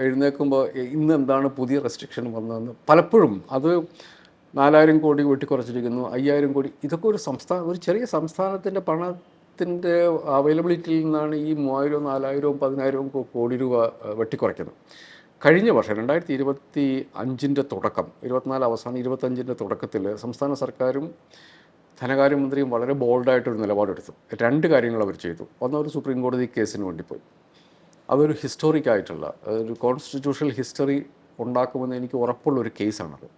എഴുന്നേൽക്കുമ്പോൾ ഇന്ന് എന്താണ് പുതിയ റെസ്ട്രിക്ഷൻ വന്നതെന്ന് പലപ്പോഴും അത് 4000 കോടി വെട്ടിക്കുറച്ചിരിക്കുന്നു, 5000 കോടി. ഇതൊക്കെ ഒരു ചെറിയ സംസ്ഥാനത്തിൻ്റെ പണത്തിൻ്റെ അവൈലബിലിറ്റിയിൽ നിന്നാണ് ഈ 3000, 4000, 10000 കോടി രൂപ വെട്ടിക്കുറയ്ക്കുന്നത്. കഴിഞ്ഞ വർഷം 2025 തുടക്കം, 24 അവസാനം 25 തുടക്കത്തിൽ സംസ്ഥാന സർക്കാരും ധനകാര്യമന്ത്രിയും വളരെ ബോൾഡായിട്ടൊരു നിലപാടെടുത്തു. 2 കാര്യങ്ങൾ അവർ ചെയ്തു. ഒന്ന്, ഒരു സുപ്രീം കോടതി കേസിന് വേണ്ടി പോയി. അതൊരു ഹിസ്റ്റോറിക് ആയിട്ടുള്ള ഒരു കോൺസ്റ്റിറ്റ്യൂഷണൽ ഹിസ്റ്ററി ഉണ്ടാക്കുമെന്ന് എനിക്ക് ഉറപ്പുള്ളൊരു കേസാണത്.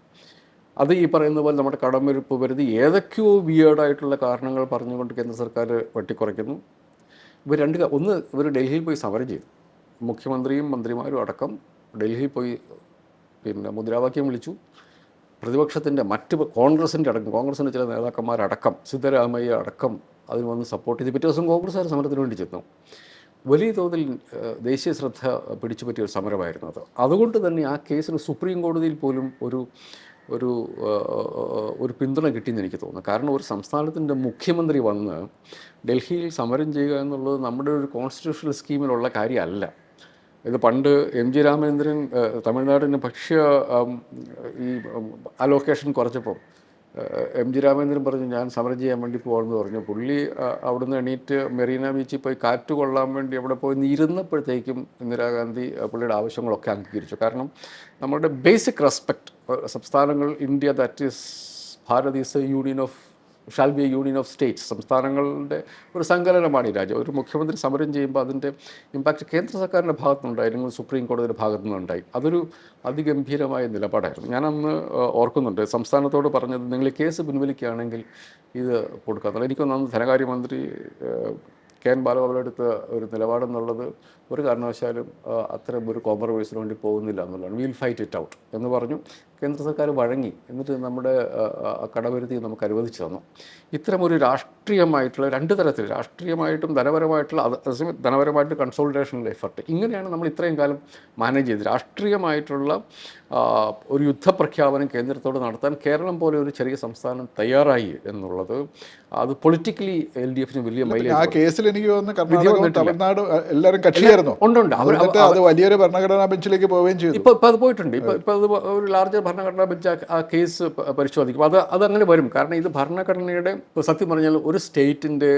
അത് ഈ പറയുന്ന പോലെ നമ്മുടെ കടമെടുപ്പ് പരിധി ഏതൊക്കെയോ വിയേർഡായിട്ടുള്ള കാരണങ്ങൾ പറഞ്ഞുകൊണ്ട് കേന്ദ്ര സർക്കാർ വെട്ടിക്കുറയ്ക്കുന്നു. ഇവർ ഡൽഹിയിൽ പോയി സമരം ചെയ്തു. മുഖ്യമന്ത്രിയും മന്ത്രിമാരും അടക്കം ഡൽഹിയിൽ പോയി മുദ്രാവാക്യം വിളിച്ചു. പ്രതിപക്ഷത്തിൻ്റെ കോൺഗ്രസിൻ്റെ ചില നേതാക്കന്മാരടക്കം, സിദ്ധരാമയ്യ അടക്കം അതിന് വന്ന് സപ്പോർട്ട് ചെയ്ത് പിറ്റേ ദിവസം കോൺഗ്രസ്സുകാർ സമരത്തിന് വേണ്ടി ചെന്നു. വലിയ തോതിൽ ദേശീയ ശ്രദ്ധ പിടിച്ചുപറ്റിയ ഒരു സമരമായിരുന്നു അത്. അതുകൊണ്ട് തന്നെ ആ കേസിന് സുപ്രീം കോടതിയിൽ പോലും ഒരു പിന്തുണ കിട്ടിയെന്ന് എനിക്ക് തോന്നുന്നു. കാരണം ഒരു സംസ്ഥാനത്തിൻ്റെ മുഖ്യമന്ത്രി വന്ന് ഡൽഹിയിൽ സമരം ചെയ്യുക എന്നുള്ളത് നമ്മുടെ ഒരു കോൺസ്റ്റിറ്റ്യൂഷണൽ സ്കീമിലുള്ള കാര്യമല്ല. ഇത് പണ്ട് MG രാമചന്ദ്രൻ തമിഴ്നാടിന് ഭക്ഷ്യ ഈ അലോക്കേഷൻ കുറച്ചപ്പോൾ MG രാമചന്ദ്രൻ പറഞ്ഞു ഞാൻ സമരം ചെയ്യാൻ വേണ്ടി പോകണമെന്ന് പറഞ്ഞു. പുള്ളി അവിടുന്ന് എണീറ്റ് മെറീന ബീച്ചിൽ പോയി കാറ്റ് കൊള്ളാൻ വേണ്ടി അവിടെ പോയി ഇരുന്നപ്പോഴത്തേക്കും ഇന്ദിരാഗാന്ധി പുള്ളിയുടെ ആവശ്യങ്ങളൊക്കെ അംഗീകരിച്ചു. കാരണം നമ്മുടെ ബേസിക് റെസ്പെക്റ്റ് സംസ്ഥാനങ്ങൾ, India Bharat is A shall be A union of States, സംസ്ഥാനങ്ങളുടെ ഒരു സങ്കലനമാണ് ഈ രാജ്യം. ഒരു മുഖ്യമന്ത്രി സമരം ചെയ്യുമ്പോൾ അതിൻ്റെ ഇമ്പാക്റ്റ് കേന്ദ്ര സർക്കാരിൻ്റെ ഭാഗത്തുനിന്നുണ്ടായി, അല്ലെങ്കിൽ സുപ്രീം കോടതിയുടെ ഭാഗത്തു നിന്നുണ്ടായി. അതൊരു അതിഗംഭീരമായ നിലപാടായിരുന്നു. ഞാനന്ന് ഓർക്കുന്നുണ്ട് സംസ്ഥാനത്തോട് പറഞ്ഞത്, നിങ്ങൾ ഈ കേസ് പിൻവലിക്കുകയാണെങ്കിൽ ഇത് കൊടുക്കാമെന്നുള്ളത്. എനിക്കൊന്ന് ധനകാര്യമന്ത്രി KN ബാലഗോപാൽ എടുത്ത ഒരു നിലപാടെന്നുള്ളത് ഒരു കാരണവശാലും അത്തരം ഒരു കോംപ്രമൈസിന് വേണ്ടി പോകുന്നില്ല എന്നുള്ളതാണ്. വിൽ ഫൈറ്റ് ഇറ്റ് ഔട്ട് എന്ന് പറഞ്ഞു. കേന്ദ്ര സർക്കാർ വഴങ്ങി, എന്നിട്ട് നമ്മുടെ കടപരിധി നമുക്ക് അനുവദിച്ചു തന്നു. ഇത്തരമൊരു രാഷ്ട്രീയമായിട്ടുള്ള രണ്ട് തരത്തിൽ, രാഷ്ട്രീയമായിട്ടും ധനപരമായിട്ടുള്ള, അതേസമയം ധനപരമായിട്ട് കൺസോളിഡേഷനുള്ള എഫർട്ട്, ഇങ്ങനെയാണ് നമ്മൾ ഇത്രയും കാലം മാനേജ് ചെയ്തത്. രാഷ്ട്രീയമായിട്ടുള്ള ഒരു യുദ്ധപ്രഖ്യാപനം കേന്ദ്രത്തോട് നടത്താൻ കേരളം പോലെ ഒരു ചെറിയ സംസ്ഥാനം തയ്യാറായി എന്നുള്ളത് അത് പൊളിറ്റിക്കലി LDFന് വലിയ മൈലേജ്. ആ കേസിൽ എനിക്ക് തോന്നുന്നു കർണാടകവും തമിഴ്നാട് എല്ലാവരും കക്ഷിയായിരുന്നു. ഉണ്ട്. അത് വലിയൊരു ഭരണഘടനാ ബെഞ്ചിലേക്ക് പോവുകയും ചെയ്തു. ഇപ്പോൾ അത് പോയിട്ടുണ്ട്. ഇപ്പോൾ അത് ഒരു ലാർജർ ഭരണഘടനാ ബെഞ്ച് ആ കേസ് പരിശോധിക്കും. അതങ്ങനെ വരും. കാരണം ഇത് ഭരണഘടനയുടെ, സത്യം പറഞ്ഞാൽ ഒരു സ്റ്റേറ്റിൻ്റെ,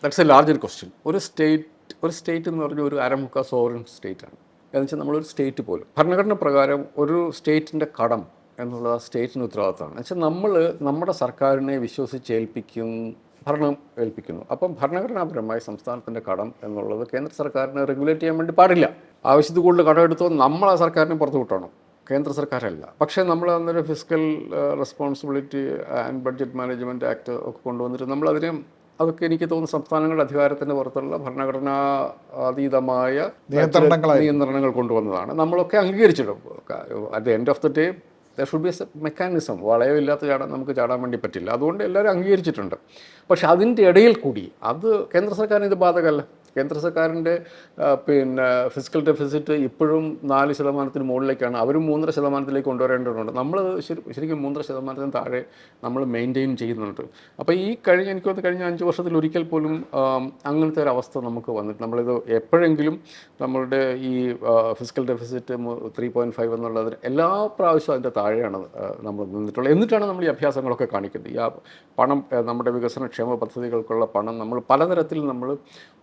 ദാറ്റ്സ് എ ലാർജർ ക്വസ്റ്റ്യൻ. ഒരു സ്റ്റേറ്റ് എന്ന് പറഞ്ഞാൽ ഒരു അരമുക്ക സോവറിൻ സ്റ്റേറ്റാണ്. എന്ന് വെച്ചാൽ നമ്മളൊരു സ്റ്റേറ്റ് പോലും ഭരണഘടന പ്രകാരം ഒരു സ്റ്റേറ്റിൻ്റെ കടം എന്നുള്ള സ്റ്റേറ്റിന് ഉത്തരവാദിത്തമാണ്. എന്നുവെച്ചാൽ നമ്മൾ നമ്മുടെ സർക്കാരിനെ ഭരണം ഏൽപ്പിക്കുന്നു. അപ്പം ഭരണഘടനാപരമായി സംസ്ഥാനത്തിൻ്റെ കടം എന്നുള്ളത് കേന്ദ്ര സർക്കാരിനെ റെഗുലേറ്റ് ചെയ്യാൻ വേണ്ടി പാടില്ല. ആവശ്യത്തിൽ കൂടുതൽ കടം എടുത്തോ നമ്മൾ ആ സർക്കാരിനെ പുറത്തു വിട്ടണം, കേന്ദ്ര സർക്കാരല്ല. പക്ഷേ നമ്മൾ അന്നൊരു physical responsibility and budget management act ഒക്കെ കൊണ്ടുവന്നിട്ട് അതൊക്കെ എനിക്ക് തോന്നുന്നു സംസ്ഥാനങ്ങളുടെ അധികാരത്തിൻ്റെ പുറത്തുള്ള ഭരണഘടനാ അതീതമായ നിയന്ത്രണങ്ങൾ കൊണ്ടുവന്നതാണ്. നമ്മളൊക്കെ അംഗീകരിച്ചിടും. At the end of the day there should be a mechanism. വളയമില്ലാത്ത ചാടാൻ നമുക്ക് ചാടാൻ വേണ്ടി പറ്റില്ല. അതുകൊണ്ട് എല്ലാവരും അംഗീകരിച്ചിട്ടുണ്ട്. പക്ഷെ അതിൻ്റെ ഇടയിൽ കൂടി അത് കേന്ദ്ര സർക്കാരിന് ഇത് ബാധകമല്ല. കേന്ദ്ര സർക്കാരിൻ്റെ ഫിസിക്കൽ ഡെഫിസിറ്റ് ഇപ്പോഴും 4% മുകളിലേക്കാണ്. അവരും 3.5% കൊണ്ടുവരേണ്ടതുണ്ട്. നമ്മൾ ശരിക്കും 3% താഴെ നമ്മൾ മെയിൻറ്റെയിൻ ചെയ്യുന്നുണ്ട്. അപ്പോൾ എനിക്ക് തോന്നുന്നു കഴിഞ്ഞ 5 വർഷത്തിൽ ഒരിക്കൽ പോലും അങ്ങനത്തെ ഒരു അവസ്ഥ നമുക്ക് വന്നിട്ട്, നമ്മളിത് എപ്പോഴെങ്കിലും നമ്മളുടെ ഈ ഫിസിക്കൽ ഡെഫിസിറ്റ് 3.5 എന്നുള്ളത് എല്ലാ പ്രാവശ്യവും അതിൻ്റെ താഴെയാണ് നമ്മൾ നിന്നിട്ടുള്ളത്. എന്നിട്ടാണ് നമ്മൾ ഈ അഭ്യാസങ്ങളൊക്കെ കാണിക്കുന്നത്. ഈ പണം, നമ്മുടെ വികസനക്ഷേമ പദ്ധതികൾക്കുള്ള പണം നമ്മൾ പലതരത്തിൽ നമ്മൾ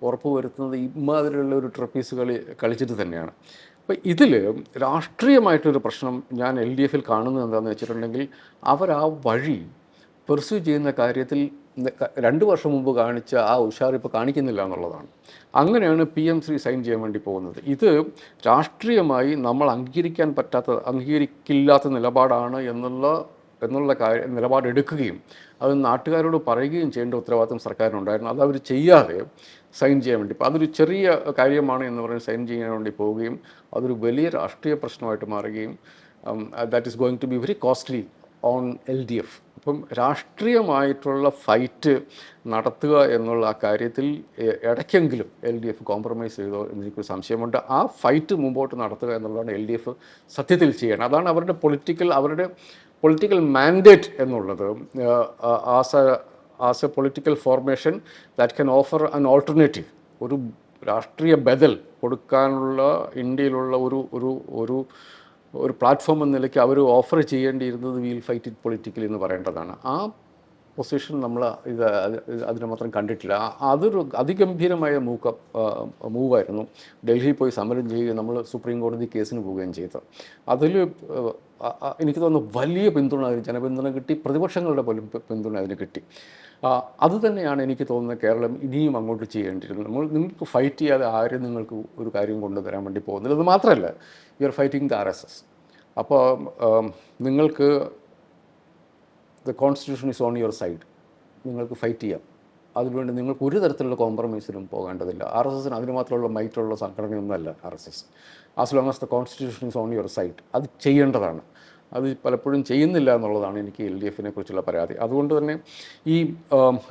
ഉറപ്പുവരുത്തുന്നത് ഇമാതിരിയുള്ള ഒരു ട്രപ്പീസ് കളിച്ചിട്ട് തന്നെയാണ്. അപ്പോൾ ഇതിൽ രാഷ്ട്രീയമായിട്ടൊരു പ്രശ്നം ഞാൻ LDFിൽ കാണുന്നത് എന്താണെന്ന് വെച്ചിട്ടുണ്ടെങ്കിൽ, അവർ ആ വഴി പെർസ്യൂ ചെയ്യുന്ന കാര്യത്തിൽ 2 വർഷം മുമ്പ് കാണിച്ച ആ ഉഷാർ ഇപ്പോൾ കാണിക്കുന്നില്ല എന്നുള്ളതാണ്. അങ്ങനെയാണ് PM3 സൈൻ ചെയ്യാൻ വേണ്ടി പോകുന്നത്. ഇത് രാഷ്ട്രീയമായി നമ്മൾ അംഗീകരിക്കില്ലാത്ത നിലപാടാണ് എന്നുള്ള നിലപാടെടുക്കുകയും അത് നാട്ടുകാരോട് പറയുകയും ചെയ്യേണ്ട ഉത്തരവാദിത്വം സർക്കാരിനുണ്ടായിരുന്നു. അത് അവർ ചെയ്യാതെ സൈൻ ചെയ്യാൻ വേണ്ടി, ഇപ്പോൾ അതൊരു ചെറിയ കാര്യമാണ് എന്ന് പറഞ്ഞ് സൈൻ ചെയ്യാൻ വേണ്ടി പോവുകയും അതൊരു വലിയ രാഷ്ട്രീയ പ്രശ്നമായിട്ട് മാറുകയും that is going to be very costly on LDF. അപ്പം രാഷ്ട്രീയമായിട്ടുള്ള ഫൈറ്റ് നടത്തുക എന്നുള്ള ആ കാര്യത്തിൽ ഇടയ്ക്കെങ്കിലും LDF കോംപ്രമൈസ് ചെയ്തോ എന്നെനിക്കൊരു സംശയമുണ്ട്. ആ ഫൈറ്റ് മുമ്പോട്ട് നടത്തുക എന്നുള്ളതാണ് LDF സത്യത്തിൽ ചെയ്യണം. അതാണ് അവരുടെ പൊളിറ്റിക്കൽ മാൻഡേറ്റ് എന്നുള്ളത്. As a political formation that can offer an alternative, ഒരു രാഷ്ട്രീയ ബദൽ കൊടുക്കാനുള്ള ഇന്ത്യയിലുള്ള ഒരു പ്ലാറ്റ്ഫോം എന്ന നിലയ്ക്ക് അവർ ഓഫർ ചെയ്യേണ്ടിയിരുന്നത് വീൽ ഫൈറ്റ് ഇറ്റ് പൊളിറ്റിക്കലി എന്ന് പറയേണ്ടതാണ്. ആ പൊസിഷൻ നമ്മൾ അതിനെ മാത്രം കണ്ടിട്ടില്ല. അതൊരു അതിഗംഭീരമായ മൂവായിരുന്നു. ഡൽഹിയിൽ പോയി സമരം ചെയ്യുകയും നമ്മൾ സുപ്രീം കോടതി കേസിന് പോവുകയും ചെയ്തത്. അതിൽ എനിക്ക് തോന്നുന്നു വലിയ പിന്തുണ, ജനപിന്തുണ കിട്ടി, പ്രതിപക്ഷങ്ങളുടെ പോലും പിന്തുണ അതിന് കിട്ടി. അതുതന്നെയാണ് എനിക്ക് തോന്നുന്നത് കേരളം ഇനിയും അങ്ങോട്ട് ചെയ്യേണ്ടിയിരുന്നത്. നിങ്ങൾക്ക് ഫൈറ്റ് ചെയ്യാതെ ആരും നിങ്ങൾക്ക് ഒരു കാര്യം കൊണ്ടുതരാൻ വേണ്ടി പോകുന്നില്ല. അത് മാത്രമല്ല, you are fighting the RSS. അപ്പോൾ നിങ്ങൾക്ക് the constitution is on your side, നിങ്ങൾക്ക് ഫൈറ്റ് ചെയ്യാം. അതിനുവേണ്ടി നിങ്ങൾക്ക് ഒരു തരത്തിലുള്ള കോംപ്രമൈസിലും പോകേണ്ടതില്ല. RSSന് അതിന് മാത്രമുള്ള മൈറ്റുള്ള സംഘടനയൊന്നുമല്ല RSS. As long as the constitution is on your side, അത് ചെയ്യേണ്ടതാണ്. അത് പലപ്പോഴും ചെയ്യുന്നില്ല എന്നുള്ളതാണ് എനിക്ക് LDFനെ കുറിച്ചുള്ള പരാതി. അതുകൊണ്ട് തന്നെ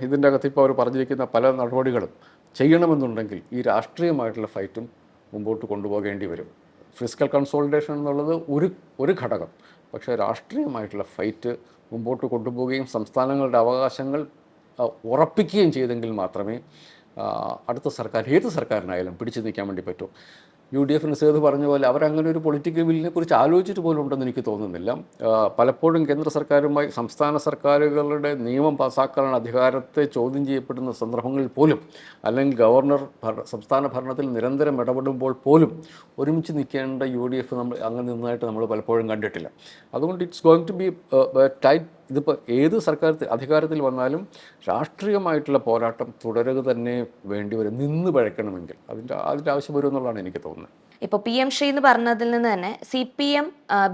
ഇതിൻ്റെ അകത്ത് ഇപ്പോൾ അവർ പറഞ്ഞിരിക്കുന്ന പല നടപടികളും ചെയ്യണമെന്നുണ്ടെങ്കിൽ ഈ രാഷ്ട്രീയമായിട്ടുള്ള ഫൈറ്റും മുമ്പോട്ട് കൊണ്ടുപോകേണ്ടി വരും. ഫിസിക്കൽ കൺസോളിഡേഷൻ എന്നുള്ളത് ഒരു ഘടകം, പക്ഷേ രാഷ്ട്രീയമായിട്ടുള്ള ഫൈറ്റ് മുമ്പോട്ട് കൊണ്ടുപോവുകയും സംസ്ഥാനങ്ങളുടെ അവകാശങ്ങൾ ഉറപ്പിക്കുകയും ചെയ്തെങ്കിൽ മാത്രമേ അടുത്ത സർക്കാർ, ഏത് സർക്കാരിനായാലും പിടിച്ചു നിൽക്കാൻ വേണ്ടി പറ്റൂ. UDFന് സേത് പറഞ്ഞ പോലെ അവരങ്ങനെ ഒരു പൊളിറ്റിക്കൽ വില്ലിനെ കുറിച്ച് ആലോചിച്ചിട്ട് പോലും ഉണ്ടെന്ന് എനിക്ക് തോന്നുന്നില്ല. പലപ്പോഴും കേന്ദ്ര സർക്കാരുമായി സംസ്ഥാന സർക്കാരുകളുടെ നിയമം പാസ്സാക്കാനുള്ള അധികാരത്തെ ചോദ്യം ചെയ്യപ്പെടുന്ന സന്ദർഭങ്ങളിൽ പോലും, അല്ലെങ്കിൽ ഗവർണർ സംസ്ഥാന ഭരണത്തിൽ നിരന്തരം ഇടപെടുമ്പോൾ പോലും ഒരുമിച്ച് നിൽക്കേണ്ട UDF അങ്ങനെ നിന്നതായിട്ട് നമ്മൾ പലപ്പോഴും കണ്ടിട്ടില്ല. അതുകൊണ്ട് it's going to be tight ഇതിപ്പോൾ ഏത് സർക്കാർ അധികാരത്തിൽ വന്നാലും രാഷ്ട്രീയമായിട്ടുള്ള പോരാട്ടം തുടരുക തന്നെ വേണ്ടി വരും, നിന്ന് പഴക്കണമെങ്കിൽ അതിൻ്റെ ആവശ്യം വരുമെന്നുള്ളതാണ് എനിക്ക് തോന്നുന്നത്. ഇപ്പോൾ PM ശ്രീ എന്ന് പറഞ്ഞതിൽ നിന്ന് തന്നെ CPM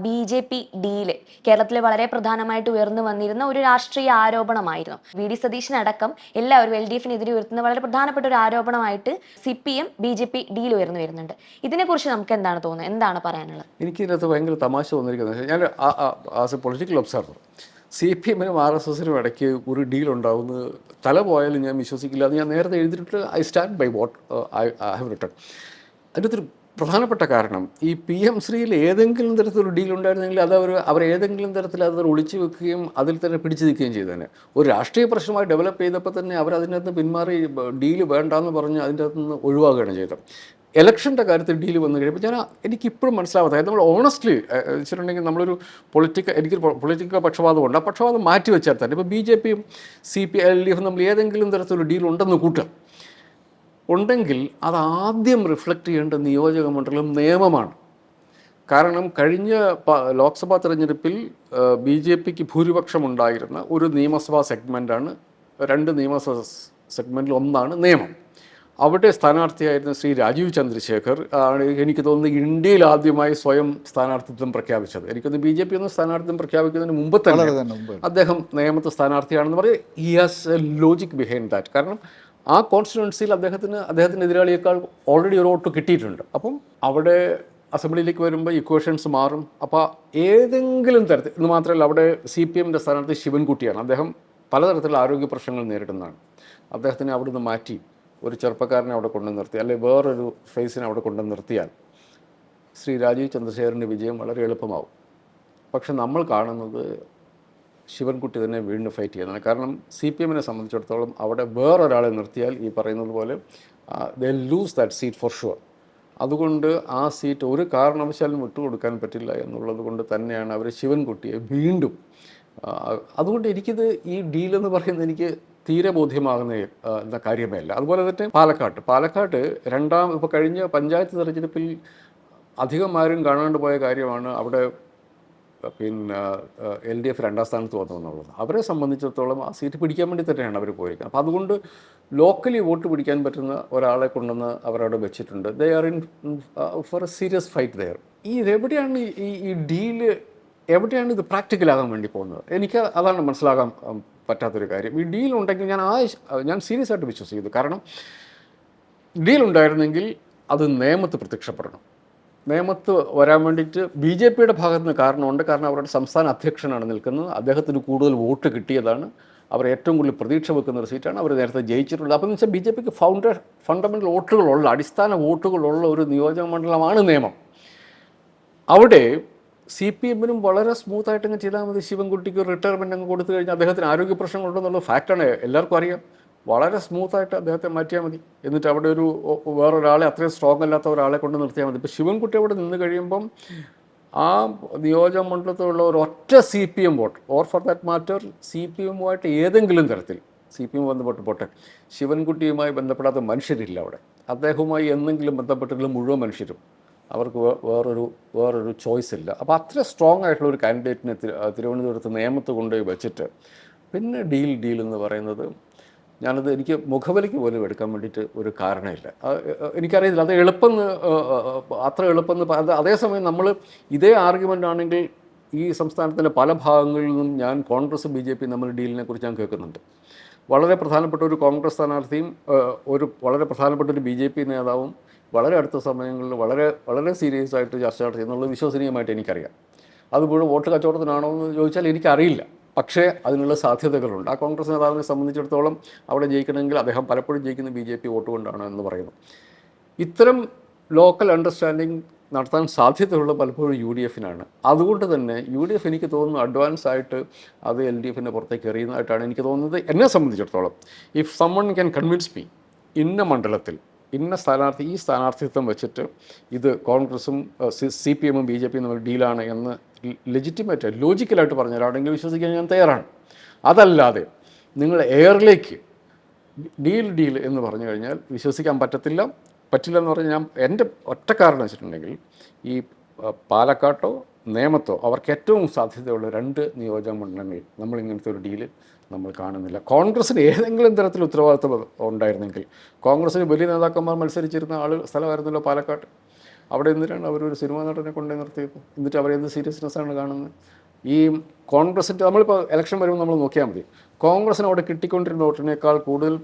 BJP ഡീല് കേരളത്തിൽ വളരെ പ്രധാനമായിട്ട് ഉയർന്നു വന്നിരുന്ന ഒരു രാഷ്ട്രീയ ആരോപണമായിരുന്നു. VD സതീശനടക്കം എല്ലാവരും LDFനെതിരെ ഉയർത്തുന്ന വളരെ പ്രധാനപ്പെട്ട ഒരു ആരോപണമായിട്ട് CPM BJP ഡീൽ ഉയർന്നു വരുന്നുണ്ട്. ഇതിനെക്കുറിച്ച് നമുക്ക് എന്താണ് തോന്നുന്നത്, എന്താണ് പറയാനുള്ളത്? എനിക്കിതിനകത്ത് ഭയങ്കര തമാശ തോന്നിയിരിക്കുന്നത്, ഞാൻ ആസ് എ പൊളിറ്റിക്കൽ ഒബ്സർവർ CPMനും RSSനും ഇടയ്ക്ക് ഒരു ഡീൽ ഉണ്ടാവുന്നത് തല പോയാലും ഞാൻ വിശ്വസിക്കില്ല. അത് ഞാൻ നേരത്തെ എഴുതിയിട്ട് I stand by what I have written. അതിൻ്റെ ഒരു പ്രധാനപ്പെട്ട കാരണം ഈ PM ശ്രീയിൽ ഏതെങ്കിലും തരത്തിലൊരു ഡീൽ ഉണ്ടായിരുന്നെങ്കിൽ അത് അവർ ഏതെങ്കിലും തരത്തിൽ അത് ഒളിച്ചു വെക്കുകയും അതിൽ തന്നെ പിടിച്ചു നിൽക്കുകയും ചെയ്തേനെ. ഒരു രാഷ്ട്രീയ പ്രശ്നമായി ഡെവലപ്പ് ചെയ്തപ്പോൾ തന്നെ അവർ അതിനകത്ത് പിന്മാറി ഡീല് വേണ്ടാന്ന് പറഞ്ഞ് അതിൻ്റെ അകത്ത് നിന്ന് ഒഴിവാക്കുകയാണ് ചെയ്തത്. ഇലക്ഷൻ്റെ കാര്യത്തിൽ ഡീൽ വന്നു കഴിയുമ്പോൾ എനിക്കിപ്പോഴും മനസ്സിലാവാത്ത, നമ്മൾ ഓണസ്റ്റ്ലി വെച്ചിട്ടുണ്ടെങ്കിൽ നമ്മളൊരു എനിക്ക് പൊളിറ്റിക്കൽ പക്ഷപാതമുണ്ട്. ആ പക്ഷപാതം മാറ്റി വെച്ചാൽ തന്നെ ഇപ്പോൾ BJPയും LDF നമ്മൾ ഏതെങ്കിലും തരത്തിലൊരു ഡീൽ ഉണ്ടെന്ന് കൂട്ടാം, ഉണ്ടെങ്കിൽ അത് ആദ്യം റിഫ്ലക്റ്റ് ചെയ്യേണ്ട നിയോജക മണ്ഡലം നിയമമാണ്. കാരണം കഴിഞ്ഞ ലോക്സഭാ തെരഞ്ഞെടുപ്പിൽ BJPക്ക് ഭൂരിപക്ഷം ഉണ്ടായിരുന്ന ഒരു നിയമസഭാ സെഗ്മെൻറ്റാണ്, 2 നിയമസഭാ സെഗ്മെൻറ്റിൽ ഒന്നാണ് നിയമം. അവിടെ സ്ഥാനാർത്ഥിയായിരുന്ന ശ്രീ രാജീവ് ചന്ദ്രശേഖർ ആണ് എനിക്ക് തോന്നുന്നത് ഇന്ത്യയിൽ ആദ്യമായി സ്വയം സ്ഥാനാർത്ഥിത്വം പ്രഖ്യാപിച്ചത്. എനിക്കൊന്ന് BJP ഒന്ന് സ്ഥാനാർത്ഥിത്വം പ്രഖ്യാപിക്കുന്നതിന് മുമ്പ് തന്നെ അദ്ദേഹം നിയമത്തെ സ്ഥാനാർത്ഥിയാണെന്ന് പറയും. He has A logic behind that. കാരണം ആ കോൺസ്റ്റിറ്റ്യുവൻസിയിൽ അദ്ദേഹത്തിൻ്റെ എതിരാളിയേക്കാൾ ഓൾറെഡി ഒരു വോട്ട് കിട്ടിയിട്ടുണ്ട്. അപ്പം അവിടെ അസംബ്ലിയിലേക്ക് വരുമ്പോൾ ഇക്വേഷൻസ് മാറും. അപ്പോൾ ഏതെങ്കിലും തരത്തിൽ ഇത് മാത്രമല്ല, അവിടെ CPMൻ്റെ സ്ഥാനാർത്ഥി ശിവൻകുട്ടിയാണ്. അദ്ദേഹം പലതരത്തിലുള്ള ആരോഗ്യ പ്രശ്നങ്ങൾ നേരിടുന്നതാണ്. അദ്ദേഹത്തിനെ അവിടെ നിന്ന് മാറ്റി ഒരു ചെറുപ്പക്കാരനെ അവിടെ കൊണ്ടു നിർത്തി, അല്ലെങ്കിൽ വേറൊരു ഫേസിനെ അവിടെ കൊണ്ടു നിർത്തിയാൽ ശ്രീ രാജീവ് ചന്ദ്രശേഖരൻ്റെ വിജയം വളരെ എളുപ്പമാവും. പക്ഷെ നമ്മൾ കാണുന്നത് ശിവൻകുട്ടി തന്നെ വീണ്ടും ഫൈറ്റ് ചെയ്യുന്നതാണ്. കാരണം CPMനെ സംബന്ധിച്ചിടത്തോളം അവിടെ വേറൊരാളെ നിർത്തിയാൽ ഈ പറയുന്നത് പോലെ ദേ loose that seat for sure. അതുകൊണ്ട് ആ സീറ്റ് ഒരു കാരണവശാലും വിട്ടുകൊടുക്കാൻ പറ്റില്ല എന്നുള്ളത് കൊണ്ട് തന്നെയാണ് അവർ ശിവൻകുട്ടിയെ വീണ്ടും. അതുകൊണ്ട് എനിക്കിത് ഈ ഡീലെന്ന് പറയുന്നത് എനിക്ക് തീരെ ബോധ്യമാകുന്ന കാര്യമേ അല്ല. അതുപോലെ തന്നെ പാലക്കാട്ട് ഇപ്പോൾ കഴിഞ്ഞ പഞ്ചായത്ത് തെരഞ്ഞെടുപ്പിൽ അധികം ആരും കാണാണ്ട് പോയ കാര്യമാണ് അവിടെ പിന്നെ LDF 2ാം സ്ഥാനത്ത് വന്നു എന്നുള്ളത്. അവരെ സംബന്ധിച്ചിടത്തോളം ആ സീറ്റ് പിടിക്കാൻ വേണ്ടി തന്നെയാണ് അവർ പോയിരിക്കുന്നത്. അപ്പോൾ അതുകൊണ്ട് ലോക്കലി വോട്ട് പിടിക്കാൻ പറ്റുന്ന ഒരാളെ കൊണ്ടുവന്ന് അവരവിടെ വെച്ചിട്ടുണ്ട്. They are in for a serious fight there. എവിടെയാണ് ഈ ഡീല്, എവിടെയാണ് ഇത് പ്രാക്ടിക്കലാകാൻ വേണ്ടി പോകുന്നത്? എനിക്ക് അതാണ് മനസ്സിലാകാൻ പറ്റാത്തൊരു കാര്യം. ഈ ഡീലുണ്ടെങ്കിൽ ഞാൻ സീരിയസ് ആയിട്ട് വിശ്വസിക്കുന്നു. കാരണം ഡീലുണ്ടായിരുന്നെങ്കിൽ അത് നിയമത്ത് പ്രത്യക്ഷപ്പെടണം. നിയമത്ത് വരാൻ വേണ്ടിയിട്ട് BJPയുടെ ഭാഗത്ത് നിന്ന് കാരണമുണ്ട്. കാരണം അവരുടെ സംസ്ഥാന അധ്യക്ഷനാണ് നിൽക്കുന്നത്, അദ്ദേഹത്തിന് കൂടുതൽ വോട്ട് കിട്ടിയതാണ്, അവർ ഏറ്റവും കൂടുതൽ പ്രതീക്ഷ വെക്കുന്ന ഒരു സീറ്റാണ്, അവർ നേരത്തെ ജയിച്ചിട്ടുള്ളത്. അപ്പോൾ എന്ന് വെച്ചാൽ BJPക്ക് ഫണ്ടമെൻ്റൽ വോട്ടുകളുള്ള, അടിസ്ഥാന വോട്ടുകളുള്ള ഒരു നിയോജക മണ്ഡലമാണ് നിയമം. അവിടെ CPMനും വളരെ സ്മൂത്തായിട്ട് അങ്ങ് ചെയ്താൽ മതി. ശിവൻകുട്ടിക്ക് ഒരു റിട്ടയർമെൻറ്റ് അങ്ങ് കൊടുത്തു കഴിഞ്ഞാൽ അദ്ദേഹത്തിന് ആരോഗ്യ പ്രശ്നങ്ങളുണ്ടെന്നുള്ള ഫാക്റ്റാണ് എല്ലാവർക്കും അറിയാം. വളരെ സ്മൂത്തായിട്ട് അദ്ദേഹത്തെ മാറ്റിയാൽ മതി. എന്നിട്ട് അവിടെ വേറൊരാളെ, അത്രയും സ്ട്രോങ് അല്ലാത്ത ഒരാളെ കൊണ്ട് നിർത്തിയാൽ മതി. ഇപ്പോൾ ശിവൻകുട്ടി അവിടെ നിന്ന് കഴിയുമ്പം ആ നിയോജക മണ്ഡലത്തിലുള്ള ഒരു ഒറ്റ CPM vote, or for that matter CPMുമായിട്ട് ഏതെങ്കിലും തരത്തിൽ CPM ബന്ധപ്പെട്ട് ശിവൻകുട്ടിയുമായി ബന്ധപ്പെടാത്ത മനുഷ്യരില്ല അവിടെ. അദ്ദേഹവുമായി എന്തെങ്കിലും ബന്ധപ്പെട്ടിട്ടുള്ള മുഴുവൻ മനുഷ്യരും, അവർക്ക് വേറൊരു ചോയ്സ് ഇല്ല. അപ്പോൾ അത്ര സ്ട്രോങ് ആയിട്ടുള്ള ഒരു കാൻഡിഡേറ്റിനെ തിരുവനന്തപുരത്ത് നിയമത്ത് കൊണ്ടുപോയി വെച്ചിട്ട് പിന്നെ ഡീൽ എന്ന് പറയുന്നത്, എനിക്ക് മുഖവിലയ്ക്ക് പോലും എടുക്കാൻ വേണ്ടിയിട്ട് ഒരു കാരണമില്ല. എനിക്കറിയില്ല അത് അത്ര എളുപ്പമെന്ന്. അതേസമയം നമ്മൾ ഇതേ ആർഗ്യുമെൻ്റ് ആണെങ്കിൽ ഈ സംസ്ഥാനത്തിൻ്റെ പല ഭാഗങ്ങളിൽ നിന്നും ഞാൻ കോൺഗ്രസ് BJP നമ്മൾ ഡീലിനെ കുറിച്ച് ഞാൻ കേൾക്കുന്നുണ്ട്. വളരെ പ്രധാനപ്പെട്ട ഒരു കോൺഗ്രസ് സ്ഥാനാർത്ഥിയും വളരെ പ്രധാനപ്പെട്ട ഒരു BJP നേതാവും വളരെ അടുത്ത സമയങ്ങളിൽ വളരെ സീരിയസ് ആയിട്ട് ചർച്ച നടത്തി എന്നുള്ളത് വിശ്വസനീയമായിട്ട് എനിക്കറിയാം. അത് മുഴുവൻ വോട്ട് കച്ചവടത്തിനാണോ എന്ന് ചോദിച്ചാൽ എനിക്കറിയില്ല. പക്ഷേ അതിനുള്ള സാധ്യതകളുണ്ട്. ആ കോൺഗ്രസ് നേതാവിനെ സംബന്ധിച്ചിടത്തോളം അവിടെ ജയിക്കണമെങ്കിൽ അദ്ദേഹം പലപ്പോഴും ജയിക്കുന്ന BJP വോട്ട് കൊണ്ടാണ് എന്ന് പറയുന്നു. ഇത്തരം ലോക്കൽ അണ്ടർസ്റ്റാൻഡിങ് നടത്താൻ സാധ്യതയുള്ള പലപ്പോഴും UDFനാണ്. അതുകൊണ്ട് തന്നെ UDF എനിക്ക് തോന്നുന്നു അഡ്വാൻസ് ആയിട്ട് അത് LDFൻ്റെ പുറത്തേക്ക് എറിയുന്നതായിട്ടാണ് എനിക്ക് തോന്നുന്നത്. എന്നെ സംബന്ധിച്ചിടത്തോളം if someone can convince me ഇന്ന മണ്ഡലത്തിൽ ഇന്ന സ്ഥാനാർത്ഥി, ഈ സ്ഥാനാർത്ഥിത്വം വെച്ചിട്ട് ഇത് കോൺഗ്രസും CPMും BJPയും തമ്മിൽ ഡീലാണ് എന്ന് ലെജിറ്റിമേറ്റ് ലോജിക്കലായിട്ട് പറഞ്ഞാൽ ആണെങ്കിൽ വിശ്വസിക്കാൻ ഞാൻ തയ്യാറാണ്. അതല്ലാതെ നിങ്ങൾ എയറിലേക്ക് ഡീൽ എന്ന് പറഞ്ഞു കഴിഞ്ഞാൽ വിശ്വസിക്കാൻ പറ്റില്ല എന്ന് പറഞ്ഞാൽ എൻ്റെ ഒറ്റ കാരണം വെച്ചിട്ടുണ്ടെങ്കിൽ ഈ പാലക്കാട്ടോ നേമത്തോ അവർക്ക് ഏറ്റവും സാധ്യതയുള്ള 2 നിയോജക മണ്ഡലങ്ങളിൽ നമ്മൾ ഇങ്ങനത്തെ ഒരു ഡീല് നമ്മൾ കാണുന്നില്ല. കോൺഗ്രസ്സിന് ഏതെങ്കിലും തരത്തിൽ ഉത്തരവാദിത്വം ഉണ്ടായിരുന്നെങ്കിൽ, കോൺഗ്രസ്സിന് വലിയ നേതാക്കന്മാർ മത്സരിച്ചിരുന്ന സ്ഥലമായിരുന്നല്ലോ പാലക്കാട്. അവിടെ എന്തിനാണ് അവരൊരു സിനിമാ നടനെ കൊണ്ടു നിർത്തിയത്? എന്നിട്ട് അവരെന്ത് സീരിയസ്നെസ്സാണ് കാണുന്നത്? ഈ കോൺഗ്രസിൻ്റെ നമ്മളിപ്പോൾ ഇലക്ഷൻ വരുമ്പോൾ നമ്മൾ നോക്കിയാൽ മതി, കോൺഗ്രസ്സിന് അവിടെ കിട്ടിക്കൊണ്ടിരുന്ന വോട്ടിനേക്കാൾ കൂടുതൽ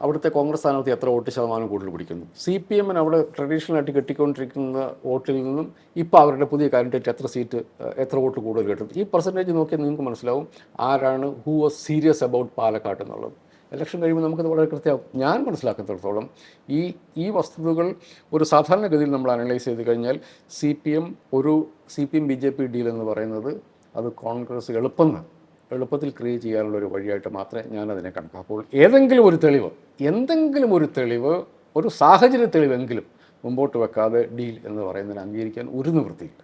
അവിടുത്തെ കോൺഗ്രസ് സ്ഥാനാർത്ഥി എത്ര വോട്ട് ശതമാനം കൂടുതൽ പിടിക്കുന്നു. CPM അവിടെ ട്രഡീഷണലായിട്ട് കിട്ടിക്കൊണ്ടിരിക്കുന്ന വോട്ടിൽ നിന്നും ഇപ്പോൾ അവരുടെ പുതിയ കാൻഡിഡേറ്റ് എത്ര വോട്ട് കൂടുതൽ കിട്ടും. ഈ പെർസെൻറ്റേജ് നോക്കിയാൽ നിങ്ങൾക്ക് മനസ്സിലാവും ആരാണ് who was serious about Palakkad എന്നുള്ളത്. ഇലക്ഷൻ കഴിയുമ്പോൾ നമുക്കത് വളരെ കൃത്യമാകും. ഞാൻ മനസ്സിലാക്കുന്നിടത്തോളം ഈ വസ്തുതകൾ ഒരു സാധാരണഗതിയിൽ നമ്മൾ അനലൈസ് ചെയ്ത് കഴിഞ്ഞാൽ CPM BJP ഡീൽ എന്ന് പറയുന്നത് അത് കോൺഗ്രസ് എളുപ്പത്തിൽ ക്രിയേറ്റ് ചെയ്യാനുള്ള ഒരു വഴിയായിട്ട് മാത്രമേ ഞാനതിനെ കണക്കാക്കൂ. അപ്പോൾ എന്തെങ്കിലും ഒരു തെളിവ് ഒരു സാഹചര്യ തെളിവെങ്കിലും മുമ്പോട്ട് വെക്കാതെ ഡീൽ എന്ന് പറയുന്നതിന് അംഗീകരിക്കാൻ ഒരു നിവൃത്തിയില്ല.